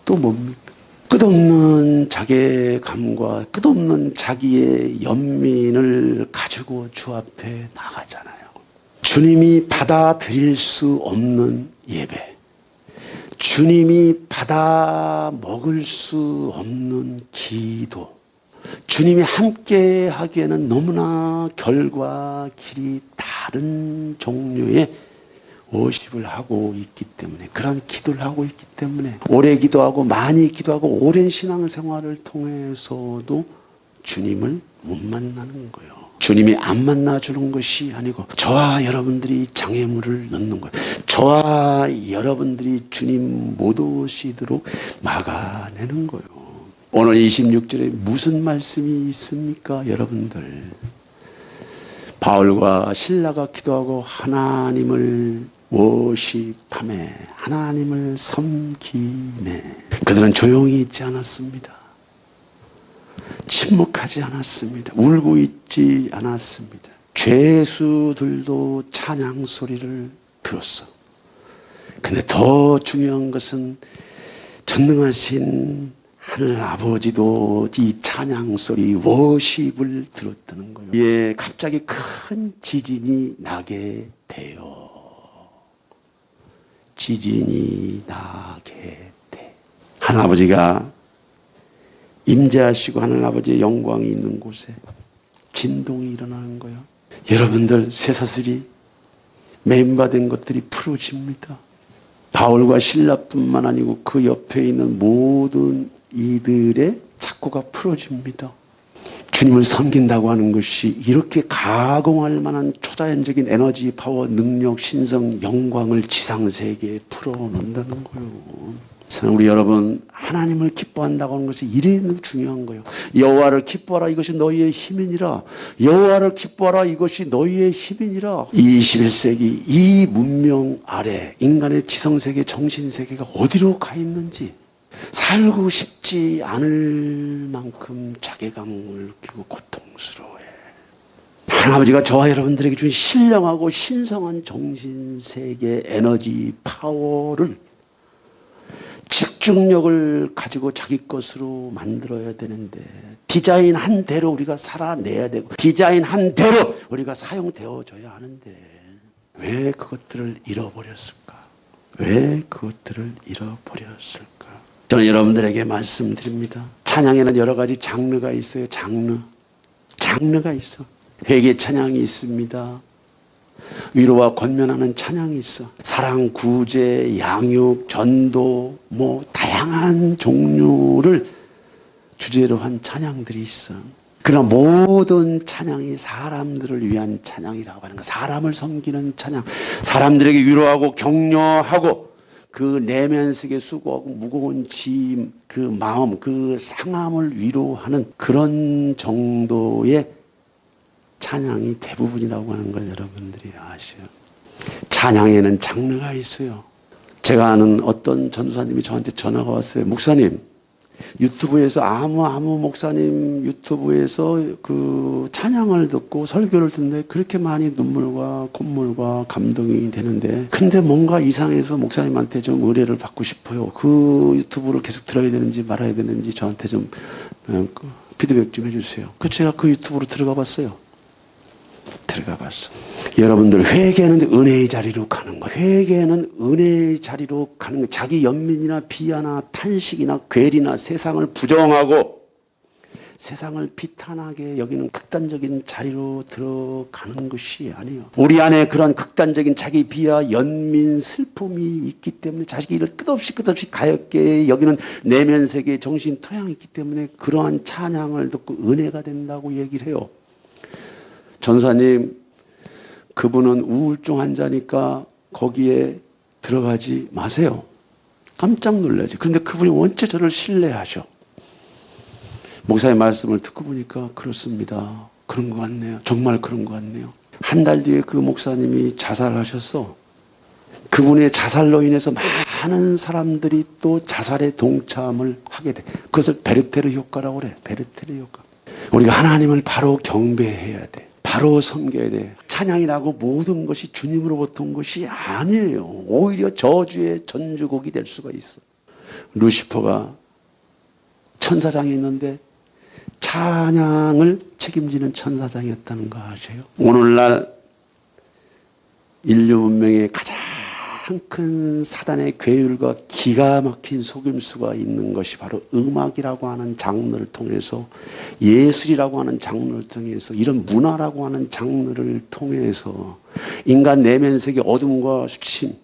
S2: 또 뭡니까? 끝없는 자괴감과 끝없는 자기의 연민을 가지고 주 앞에 나가잖아요. 주님이 받아들일 수 없는 예배, 주님이 받아 먹을 수 없는 기도, 주님이 함께 하기에는 너무나 결과 길이 다른 종류의 워십을 하고 있기 때문에, 그런 기도를 하고 있기 때문에 오래 기도하고 많이 기도하고 오랜 신앙생활을 통해서도 주님을 못 만나는 거예요. 주님이 안 만나주는 것이 아니고 저와 여러분들이 장애물을 넣는 거예요. 저와 여러분들이 주님 못 오시도록 막아내는 거예요. 오늘 26절에 무슨 말씀이 있습니까, 여러분들? 바울과 실라가 기도하고 하나님을 워십하며 하나님을 섬기네. 그들은 조용히 있지 않았습니다. 침묵하지 않았습니다. 울고 있지 않았습니다. 죄수들도 찬양 소리를 들었어. 근데 더 중요한 것은 전능하신 하늘 아버지도 이 찬양 소리, 워십을 들었다는 거예요. 예, 갑자기 큰 지진이 나게 돼요. 지진이 나게 돼. 하늘 아버지가 임재하시고 하늘 아버지의 영광이 있는 곳에 진동이 일어나는 거예요. 여러분들 쇠사슬이 매임받은 것들이 풀어집니다. 바울과 실라뿐만 아니고 그 옆에 있는 모든 이들의 착고가 풀어집니다. 주님을 섬긴다고 하는 것이 이렇게 가공할 만한 초자연적인 에너지, 파워, 능력, 신성, 영광을 지상세계에 풀어놓는다는 거예요. 우리 여러분, 하나님을 기뻐한다고 하는 것이 이래도 중요한 거예요. 여호와를 기뻐하라, 이것이 너희의 힘이니라. 여호와를 기뻐하라, 이것이 너희의 힘이니라. 21세기 이 문명 아래 인간의 지성세계, 정신세계가 어디로 가 있는지 살고 싶지 않을 만큼 자괴감을 느끼고 고통스러워해. 하나님아버지가 저와 여러분들에게 준 신령하고 신성한 정신세계 에너지 파워를 집중력을 가지고 자기 것으로 만들어야 되는데 디자인한 대로 우리가 살아내야 되고 디자인한 대로 우리가 사용되어져야 하는데 왜 그것들을 잃어버렸을까? 왜 그것들을 잃어버렸을까? 저는 여러분들에게 말씀드립니다. 찬양에는 여러 가지 장르가 있어요. 장르가 있어. 회개 찬양이 있습니다. 위로와 권면하는 찬양이 있어. 사랑, 구제, 양육, 전도, 다양한 종류를 주제로 한 찬양들이 있어. 그러나 모든 찬양이 사람들을 위한 찬양이라고 하는 거. 사람을 섬기는 찬양. 사람들에게 위로하고 격려하고 그 내면 속에 수고하고 무거운 짐, 그 마음, 그 상함을 위로하는 그런 정도의 찬양이 대부분이라고 하는 걸 여러분들이 아셔요. 찬양에는 장르가 있어요. 제가 아는 어떤 전도사님이 저한테 전화가 왔어요. 목사님, 유튜브에서 아무 목사님 유튜브에서 그 찬양을 듣고 설교를 듣는데 그렇게 많이 눈물과 콧물과 감동이 되는데 근데 뭔가 이상해서 목사님한테 좀 의뢰를 받고 싶어요. 그 유튜브를 계속 들어야 되는지 말아야 되는지 저한테 좀 피드백 좀 해주세요. 제가 그 유튜브로 들어가 봤어요. 여러분들 회개는 은혜의 자리로 가는 거예요. 회개는 은혜의 자리로 가는 거예요. 자기 연민이나 비하나 탄식이나 괴리나 세상을 부정하고 세상을 비탄하게 여기는 극단적인 자리로 들어가는 것이 아니에요. 우리 안에 그런 극단적인 자기 비하 연민 슬픔이 있기 때문에 자기 일을 끝없이 가엽게 여기는 내면 세계에 정신 토양이 있기 때문에 그러한 찬양을 듣고 은혜가 된다고 얘기를 해요. 전사님, 그분은 우울증 환자니까 거기에 들어가지 마세요. 깜짝 놀라지. 그런데 그분이 원체 저를 신뢰하셔. 목사의 말씀을 듣고 보니까 그렇습니다. 그런 것 같네요. 정말 그런 것 같네요. 한 달 뒤에 그 목사님이 자살하셨어. 그분의 자살로 인해서 많은 사람들이 또 자살에 동참을 하게 돼. 그것을 베르테르 효과라고 그래. 베르테르 효과. 우리가 하나님을 바로 경배해야 돼. 바로 섬겨야 돼. 찬양이라고 모든 것이 주님으로부터 온 것이 아니에요. 오히려 저주의 전주곡이 될 수가 있어. 루시퍼가 천사장이 있는데 찬양을 책임지는 천사장이었다는 거 아세요? 오늘날 인류 문명의 가장 큰 사단의 괴율과 기가 막힌 속임수가 있는 것이 바로 음악이라고 하는 장르를 통해서, 예술이라고 하는 장르를 통해서, 이런 문화라고 하는 장르를 통해서 인간 내면 세계 어둠과 수침,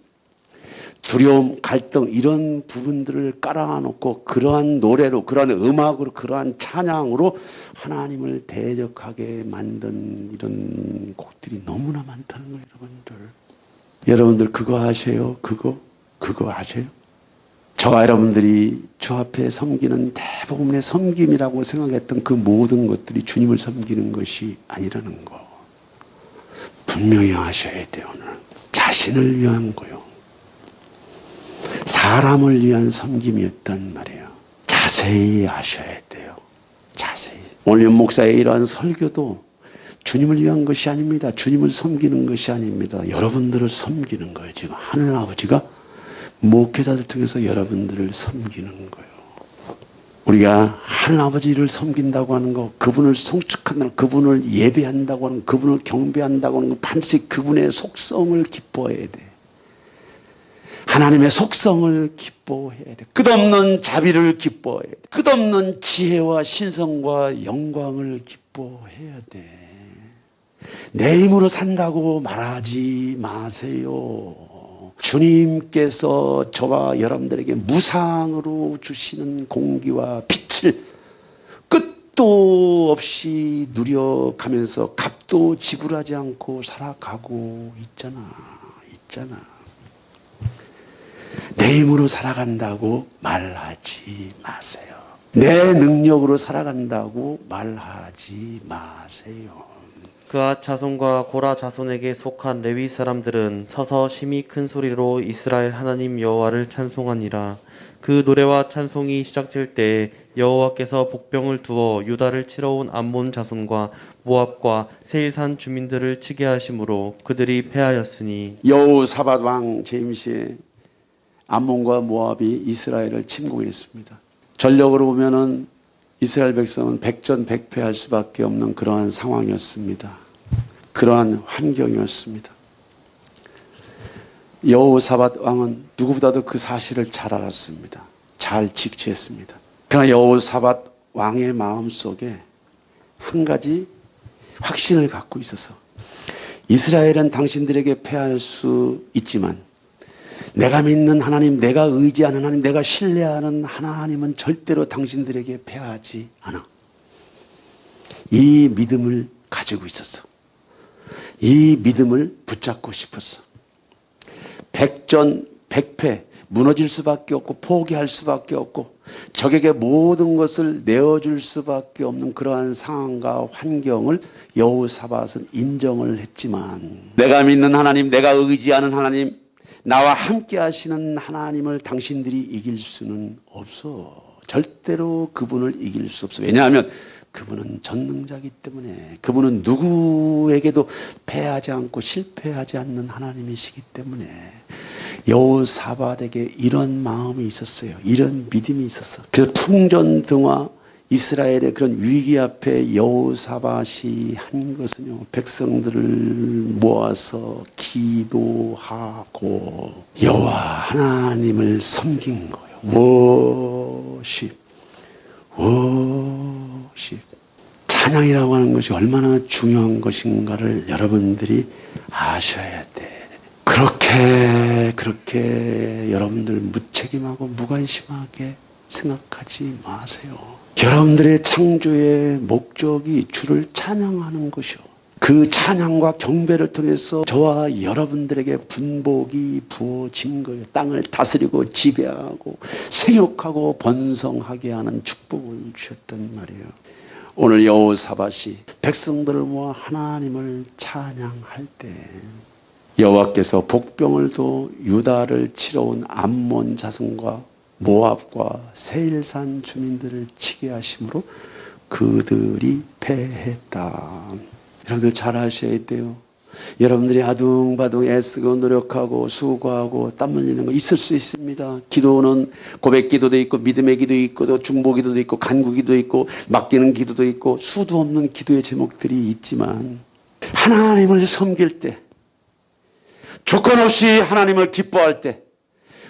S2: 두려움, 갈등 이런 부분들을 깔아놓고 그러한 노래로, 그러한 음악으로, 그러한 찬양으로 하나님을 대적하게 만든 이런 곡들이 너무나 많다는 거예요, 여러분들. 여러분들 그거 아세요? 그거 아세요? 저와 여러분들이 주 앞에 섬기는 대부분의 섬김이라고 생각했던 그 모든 것들이 주님을 섬기는 것이 아니라는 거 분명히 아셔야 돼요. 오늘 자신을 위한 거요, 사람을 위한 섬김이었단 말이에요. 자세히 아셔야 돼요. 자세히. 오늘 목사의 이러한 설교도 주님을 위한 것이 아닙니다. 주님을 섬기는 것이 아닙니다. 여러분들을 섬기는 거예요. 지금 하늘 아버지가 목회자들 통해서 여러분들을 섬기는 거예요. 우리가 하늘 아버지를 섬긴다고 하는 거, 그분을 송축한다는 거, 그분을 예배한다고 하는 거, 그분을 경배한다고 하는 거, 반드시 그분의 속성을 기뻐해야 돼. 하나님의 속성을 기뻐해야 돼. 끝없는 자비를 기뻐해야 돼. 끝없는 지혜와 신성과 영광을 기뻐해야 돼. 내 힘으로 산다고 말하지 마세요. 주님께서 저와 여러분들에게 무상으로 주시는 공기와 빛을 끝도 없이 누려가면서 값도 지불하지 않고 살아가고 있잖아. 내 힘으로 살아간다고 말하지 마세요. 내 능력으로 살아간다고 말하지 마세요.
S1: 그앗 자손과 고라 자손에게 속한 레위 사람들은 서서 심히 큰 소리로 이스라엘 하나님 여호와를 찬송하니라. 그 노래와 찬송이 시작될 때 여호와께서 복병을 두어 유다를 치러 온 암몬 자손과 모압과 세일산 주민들을 치게 하심으로 그들이 패하였으니,
S2: 여호사밧 왕 제임시에 암몬과 모압이 이스라엘을 침공했습니다. 전력으로 보면은 이스라엘 백성은 백전백패할 수밖에 없는 그러한 상황이었습니다. 그러한 환경이었습니다. 여호사밧 왕은 누구보다도 그 사실을 잘 알았습니다. 잘 직시했습니다. 그러나 여호사밧 왕의 마음속에 한 가지 확신을 갖고 있어서, 이스라엘은 당신들에게 패할 수 있지만 내가 믿는 하나님, 내가 의지하는 하나님, 내가 신뢰하는 하나님은 절대로 당신들에게 패하지 않아. 이 믿음을 가지고 있었어. 이 믿음을 붙잡고 싶었어. 백전백패, 무너질 수밖에 없고 포기할 수밖에 없고 적에게 모든 것을 내어줄 수밖에 없는 그러한 상황과 환경을 여호사밧은 인정을 했지만, 내가 믿는 하나님, 내가 의지하는 하나님, 나와 함께 하시는 하나님을 당신들이 이길 수는 없어. 절대로 그분을 이길 수 없어. 왜냐하면 그분은 전능자이기 때문에, 그분은 누구에게도 패하지 않고 실패하지 않는 하나님이시기 때문에 여호사밧에게 이런 마음이 있었어요. 이런 믿음이 있었어. 그래서 풍전등화 이스라엘의 그런 위기 앞에 여호사밧이 한 것은요, 백성들을 모아서 기도하고 여호와 하나님을 섬긴 거예요. 워십. 워십. 찬양이라고 하는 것이 얼마나 중요한 것인가를 여러분들이 아셔야 돼. 그렇게 여러분들 무책임하고 무관심하게 생각하지 마세요. 여러분들의 창조의 목적이 주를 찬양하는 것이요. 그 찬양과 경배를 통해서 저와 여러분들에게 분복이 부어진 거예요. 땅을 다스리고 지배하고 생육하고 번성하게 하는 축복을 주셨단 말이에요. 오늘 여호사밧이 백성들을 모아 하나님을 찬양할 때 여호와께서 복병을 도 유다를 치러 온 암몬 자손과 모압과 세일산 주민들을 치게 하심으로 그들이 패했다. 여러분들 잘 아셔야 돼요. 여러분들이 아둥바둥 애쓰고 노력하고 수고하고 땀 흘리는 거 있을 수 있습니다. 기도는 고백 기도도 있고 믿음의 기도 있고 또 중보 기도도 있고 간구 기도 있고 맡기는 기도도 있고 수도 없는 기도의 제목들이 있지만 하나님을 섬길 때 조건 없이 하나님을 기뻐할 때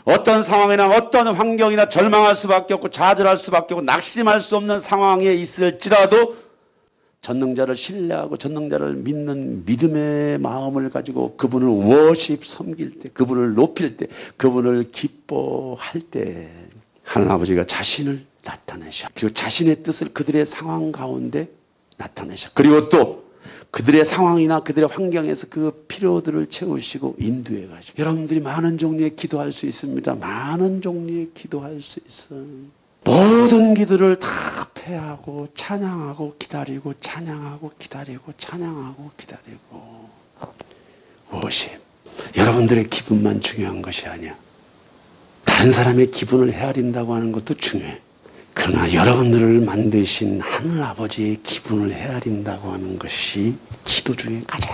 S2: 어떤 상황이나 어떤 환경이나 절망할 수밖에 없고 좌절할 수밖에 없고 낙심할 수 없는 상황에 있을지라도 전능자를 신뢰하고 전능자를 믿는 믿음의 마음을 가지고 그분을 워십 섬길 때, 그분을 높일 때, 그분을 기뻐할 때 하나님 아버지가 자신을 나타내셔. 그리고 자신의 뜻을 그들의 상황 가운데 나타내셔. 그리고 또 그들의 상황이나 그들의 환경에서 그 필요들을 채우시고 인도해 가시고. 여러분들이 많은 종류의 기도할 수 있습니다. 많은 종류의 기도할 수 있어요. 모든 기도를 다 패하고 찬양하고 기다리고 찬양하고 기다리고 찬양하고 기다리고 워십. 여러분들의 기분만 중요한 것이 아니야. 다른 사람의 기분을 헤아린다고 하는 것도 중요해. 그러나 여러분들을 만드신 하늘 아버지의 기분을 헤아린다고 하는 것이 기도 중에 가장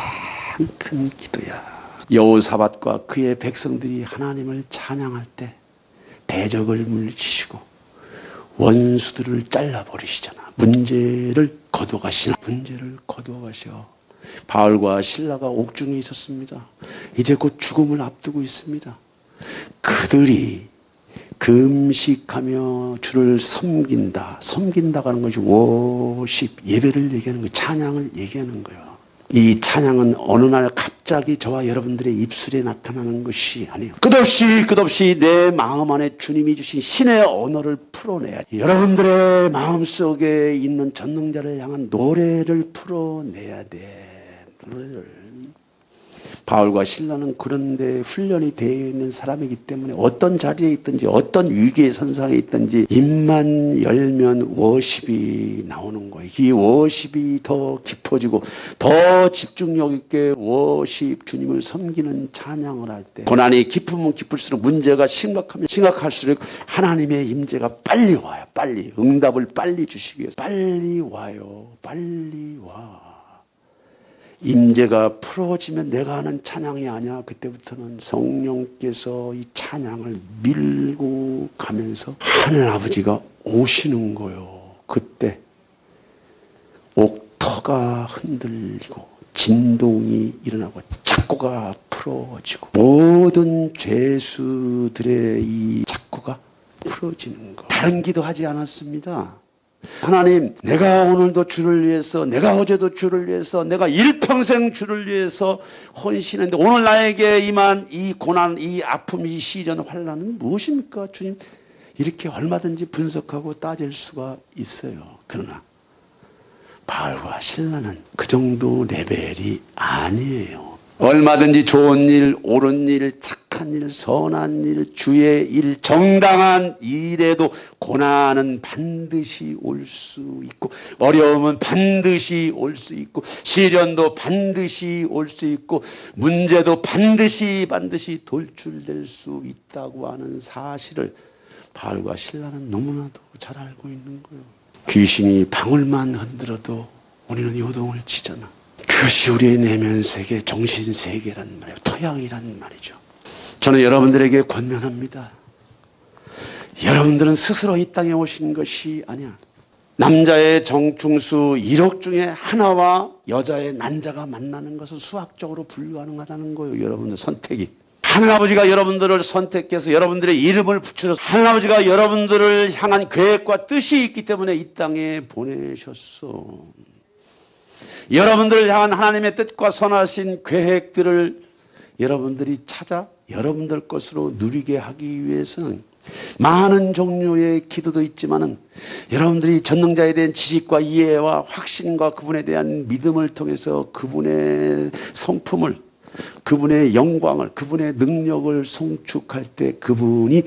S2: 큰 기도야. 여호사밧과 그의 백성들이 하나님을 찬양할 때 대적을 물리치시고 원수들을 잘라버리시잖아. 문제를 거둬가시나. 문제를 거둬가셔. 바울과 신라가 옥중에 있었습니다. 이제 곧 죽음을 앞두고 있습니다. 그들이 금식하며 주를 섬긴다. 섬긴다고 하는 것이 워십, 예배를 얘기하는 거예요. 찬양을 얘기하는 거예요. 이 찬양은 어느 날 갑자기 저와 여러분들의 입술에 나타나는 것이 아니에요. 끝없이 내 마음 안에 주님이 주신 신의 언어를 풀어내야 돼. 여러분들의 마음속에 있는 전능자를 향한 노래를 풀어내야 돼. 노래를. 바울과 신라는 그런데 훈련이 되어 있는 사람이기 때문에 어떤 자리에 있든지 어떤 위기의 선상에 있든지 입만 열면 워십이 나오는 거예요. 이 워십이 더 깊어지고 더 집중력 있게 워십 주님을 섬기는 찬양을 할 때 고난이 깊으면 깊을수록 문제가 심각하면 심각할수록 하나님의 임재가 빨리 와요. 빨리 응답을 빨리 주시기 위해서 빨리 와요. 빨리 와. 임재가 풀어지면 내가 하는 찬양이 아니야. 그때부터는 성령께서 이 찬양을 밀고 가면서 하늘 아버지가 오시는 거예요. 그때 옥터가 흔들리고 진동이 일어나고 착고가 풀어지고 모든 죄수들의 이 착고가 풀어지는 거. 다른 기도하지 않았습니다. 하나님, 내가 오늘도 주를 위해서, 내가 어제도 주를 위해서, 내가 일평생 주를 위해서 헌신했는데 오늘 나에게 임한 이 고난, 이 아픔, 이 시련, 환난은 무엇입니까? 주님, 이렇게 얼마든지 분석하고 따질 수가 있어요. 그러나 바울과 신라는 그 정도 레벨이 아니에요. 얼마든지 좋은 일, 옳은 일, 착한 일, 선한 일, 주의 일, 정당한 일에도 고난은 반드시 올 수 있고 어려움은 반드시 올 수 있고 시련도 반드시 올 수 있고 문제도 반드시 돌출될 수 있다고 하는 사실을 바울과 신라는 너무나도 잘 알고 있는 거예요. 귀신이 방울만 흔들어도 우리는 요동을 치잖아. 그것이 우리의 내면 세계, 정신 세계란 말이에요. 토양이란 말이죠. 저는 여러분들에게 권면합니다. 여러분들은 스스로 이 땅에 오신 것이 아니야. 남자의 정충수 1억 중에 하나와 여자의 난자가 만나는 것은 수학적으로 불가능하다는 거예요. 여러분들 선택이. 하나님아버지가 여러분들을 선택해서 여러분들의 이름을 붙여서 하나님아버지가 여러분들을 향한 계획과 뜻이 있기 때문에 이 땅에 보내셨어. 여러분들을 향한 하나님의 뜻과 선하신 계획들을 여러분들이 찾아 여러분들 것으로 누리게 하기 위해서는 많은 종류의 기도도 있지만은 여러분들이 전능자에 대한 지식과 이해와 확신과 그분에 대한 믿음을 통해서 그분의 성품을, 그분의 영광을, 그분의 능력을 송축할 때 그분이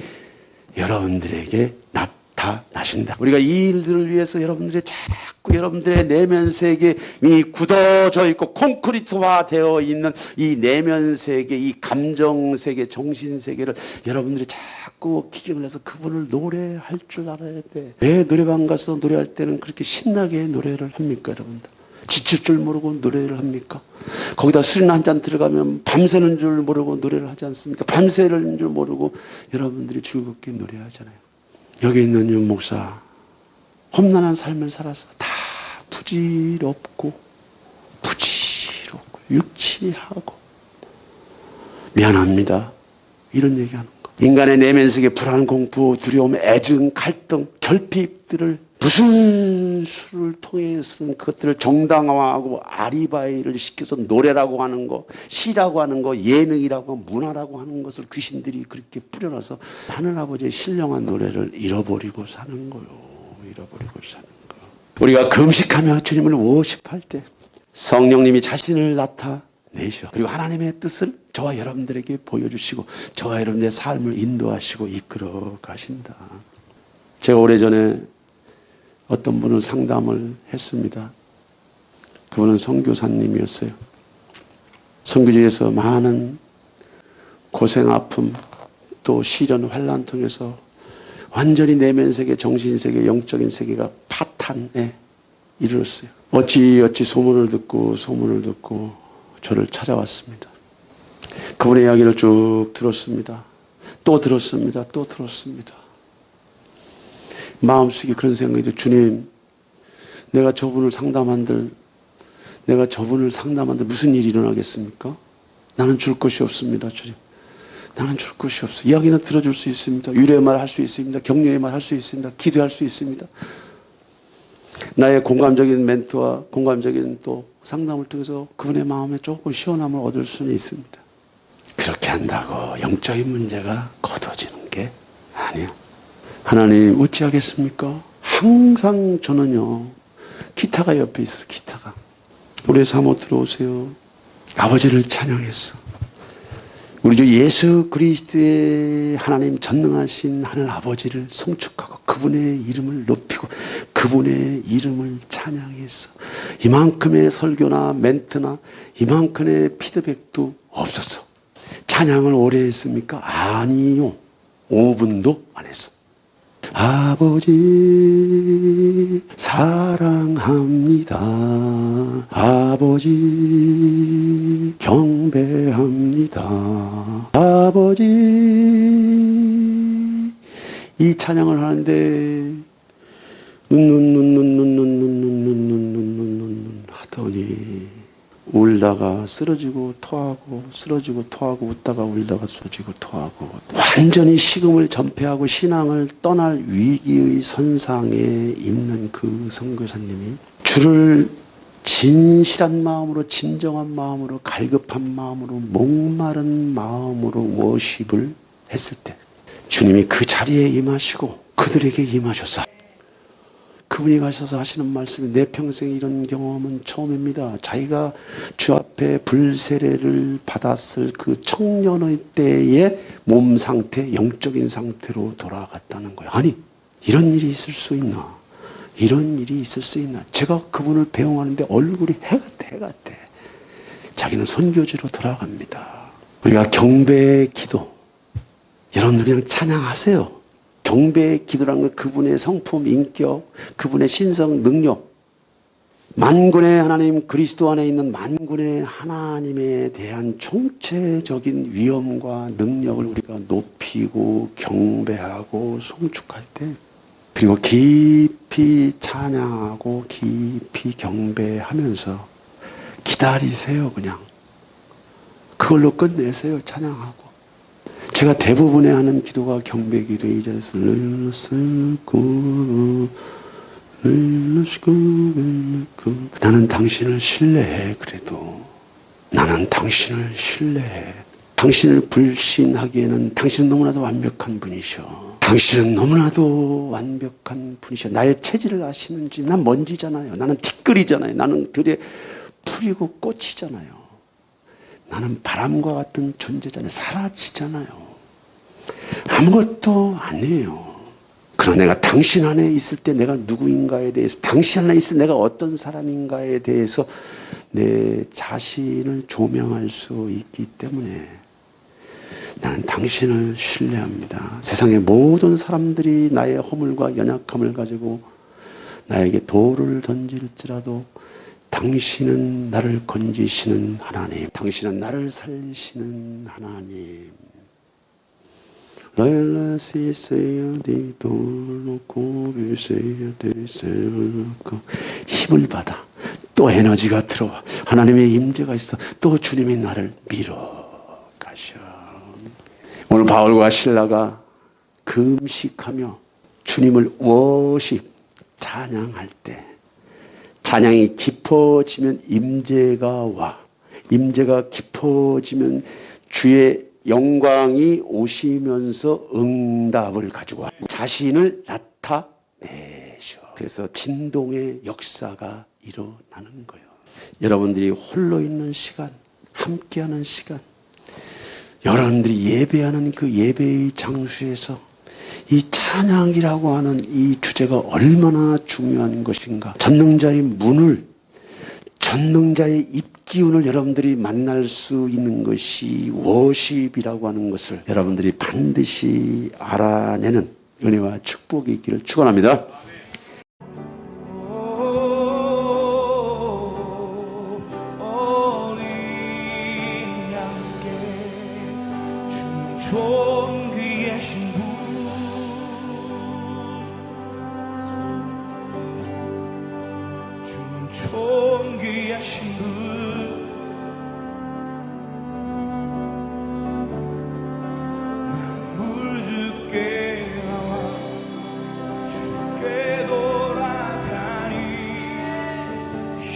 S2: 여러분들에게 나타나신다. 우리가 이 일들을 위해서 여러분들의 자꾸 여러분들의 내면 세계, 이 굳어져 있고 콘크리트화 되어 있는 이 내면 세계, 이 감정 세계, 정신 세계를 여러분들이 자꾸 기경을 해서 그분을 노래할 줄 알아야 돼. 왜 노래방 가서 노래할 때는 그렇게 신나게 노래를 합니까, 여러분들? 지칠 줄 모르고 노래를 합니까? 거기다 술이나 한 잔 들어가면 밤새는 줄 모르고 노래를 하지 않습니까? 밤새는 줄 모르고 여러분들이 즐겁게 노래하잖아요. 여기 있는 윤 목사, 험난한 삶을 살아서 다 부질없고 유치하고 미안합니다. 이런 얘기하는 거. 인간의 내면 세계 불안, 공포, 두려움, 애증, 갈등, 결핍들을 무슨 수를 통해서는 그것들을 정당화하고 아리바이를 시켜서 노래라고 하는 거, 시라고 하는 거, 예능이라고 하고 문화라고 하는 것을 귀신들이 그렇게 뿌려놔서 하늘아버지의 신령한 노래를 잃어버리고 사는 거요. 잃어버리고 사는 거. 우리가 금식하며 주님을 워십할 때 성령님이 자신을 나타내셔. 그리고 하나님의 뜻을 저와 여러분들에게 보여주시고 저와 여러분들의 삶을 인도하시고 이끌어 가신다. 제가 오래전에 어떤 분을 상담을 했습니다. 그분은 선교사님이었어요. 선교지에서 많은 고생, 아픔, 또 시련, 환난 통해서 완전히 내면 세계, 정신 세계, 영적인 세계가 파탄에 이르렀어요. 어찌어찌 소문을 듣고 저를 찾아왔습니다. 그분의 이야기를 쭉 들었습니다. 또 들었습니다. 마음속에 그런 생각이 들어요. 주님, 내가 저분을 상담한들 무슨 일이 일어나겠습니까? 나는 줄 것이 없습니다, 주님. 나는 줄 것이 없어. 이야기는 들어줄 수 있습니다. 위로의 말 할 수 있습니다. 격려의 말 할 수 있습니다. 기도할 수 있습니다. 나의 공감적인 멘토와 공감적인 또 상담을 통해서 그분의 마음에 조금 시원함을 얻을 수는 있습니다. 그렇게 한다고 영적인 문제가 거둬지는 게 아니에요. 하나님 어찌하겠습니까? 항상 저는요, 기타가 옆에 있어서 기타가. 우리 사모 들어오세요. 아버지를 찬양했어. 우리 주 예수 그리스도의 하나님 전능하신 하늘 아버지를 송축하고 그분의 이름을 높이고 그분의 이름을 찬양했어. 이만큼의 설교나 멘트나 이만큼의 피드백도 없었어. 찬양을 오래 했습니까? 아니요. 5분도 안 했어. 아버지 사랑합니다. 아버지 경배합니다. 아버지 이 찬양을 하는데 하더니 울다가 쓰러지고 토하고 웃다가 울다가 쓰러지고 토하고 완전히 식음을 전폐하고 신앙을 떠날 위기의 선상에 있는 그 선교사님이 주를 진실한 마음으로 진정한 마음으로 갈급한 마음으로 목마른 마음으로 워십을 했을 때 주님이 그 자리에 임하시고 그들에게 임하셔서 그분이 가셔서 하시는 말씀이 내 평생 이런 경험은 처음입니다. 자기가 주 앞에 불세례를 받았을 그 청년의 때의 몸 상태, 영적인 상태로 돌아갔다는 거예요. 아니, 이런 일이 있을 수 있나? 이런 일이 있을 수 있나? 제가 그분을 배웅하는데 얼굴이 해가 돼. 자기는 선교지로 돌아갑니다. 우리가 경배의 기도, 여러분들 그냥 찬양하세요. 경배의 기도라는 건 그분의 성품, 인격, 그분의 신성, 능력, 만군의 하나님 그리스도 안에 있는 만군의 하나님에 대한 총체적인 위엄과 능력을 우리가 높이고 경배하고 송축할 때 그리고 깊이 찬양하고 깊이 경배하면서 기다리세요. 그냥 그걸로 끝내세요. 찬양하고 제가 대부분의 하는 기도가 경배기도 이 자리에서 나는 당신을 신뢰해. 그래도 나는 당신을 신뢰해. 당신을 불신하기에는 당신은 너무나도 완벽한 분이셔. 당신은 너무나도 완벽한 분이셔. 나의 체질을 아시는지. 난 먼지잖아요. 나는 티끌이잖아요. 나는 들에 풀이고 꽃이잖아요. 나는 바람과 같은 존재잖아요. 사라지잖아요. 아무것도 아니에요. 그러나 내가 당신 안에 있을 때 내가 누구인가에 대해서, 당신 안에 있을 때 내가 어떤 사람인가에 대해서 내 자신을 조명할 수 있기 때문에 나는 당신을 신뢰합니다. 세상의 모든 사람들이 나의 허물과 연약함을 가지고 나에게 돌을 던질지라도 당신은 나를 건지시는 하나님, 당신은 나를 살리시는 하나님. 힘을 받아. 또 에너지가 들어와. 하나님의 임재가 있어. 또 주님이 나를 밀어 가셔. 오늘 바울과 실라가 금식하며 주님을 워십, 찬양할 때, 찬양이 깊어지면 임재가 와. 임재가 깊어지면 주의 영광이 오시면서 응답을 가지고 와. 자신을 나타내셔. 그래서 진동의 역사가 일어나는 거예요. 여러분들이 홀로 있는 시간, 함께하는 시간, 여러분들이 예배하는 그 예배의 장소에서 이 찬양이라고 하는 이 주제가 얼마나 중요한 것인가. 전능자의 문을, 전능자의 입기운을 여러분들이 만날 수 있는 것이 워십이라고 하는 것을 여러분들이 반드시 알아내는 은혜와 축복이 있기를 축원합니다.
S3: 존귀하신 분, 주는 존귀하신 분, 만물 주께 나와 주께 돌아가니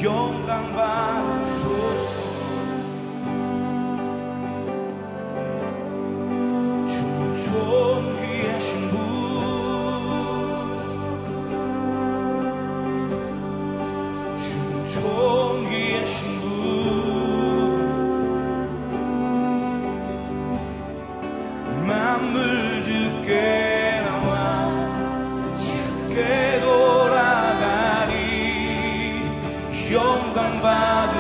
S3: 영광 받으소서. 존귀하신 분, 주는 존귀하신 분, 만물 주께 나와 주께 돌아가니 영광 받으소서.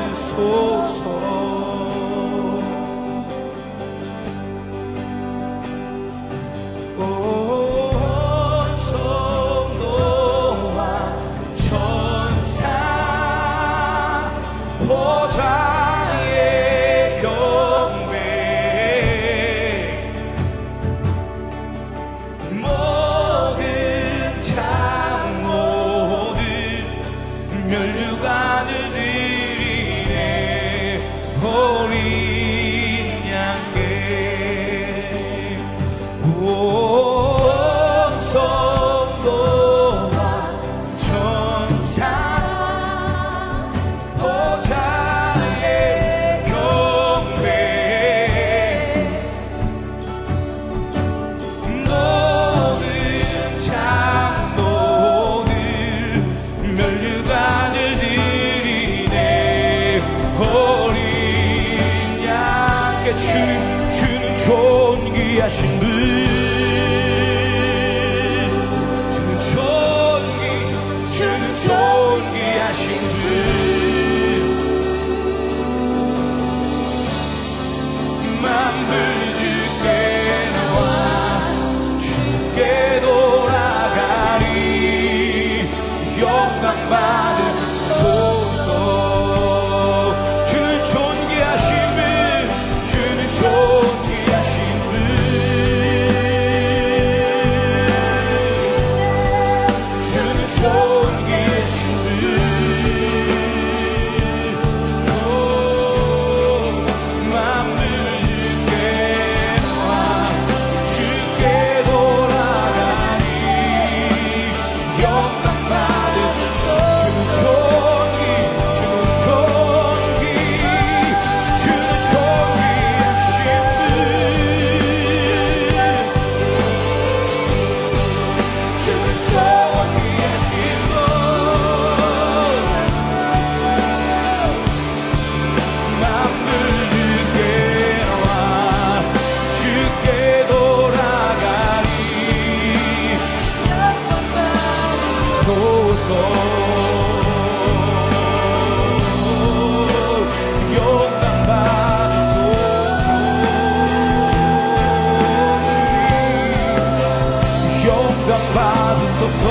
S3: 영광 받으소서.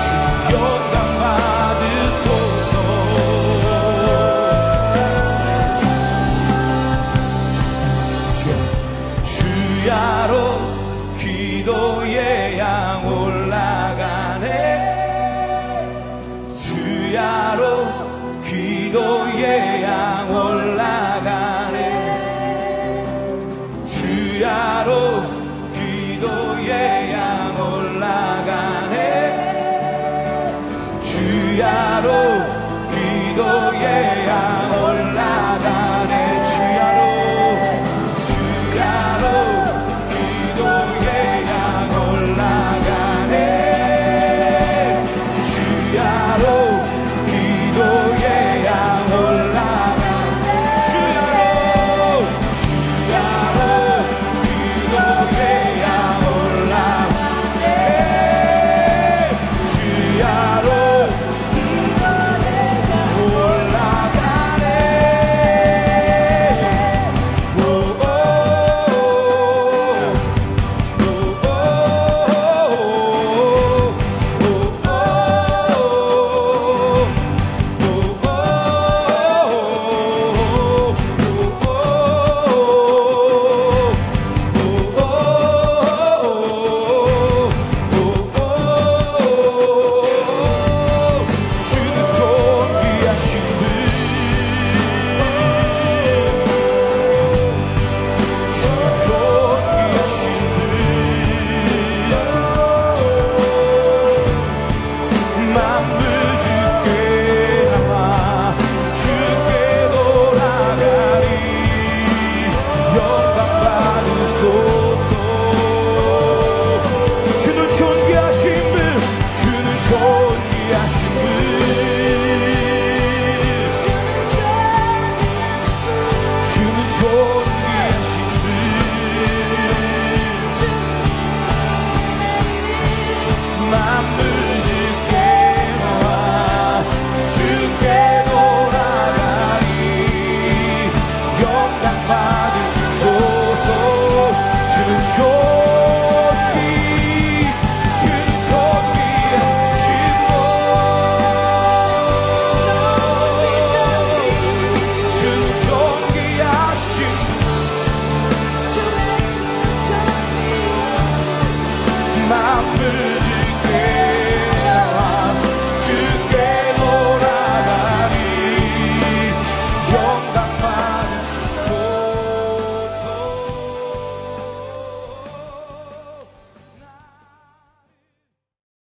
S3: 주님 영광 받으소서. 주야로 기도의 양 올라가네. 주야로 기도의 양 올라가네. 주야로 기도의 양 올라가네. 주야로 기도의 양 올라가네. 주야로 기도의 양 올라가네. 주야로 기도의 양 올라가네. 주야로 기도의 양 올라가네. 주야로 마음을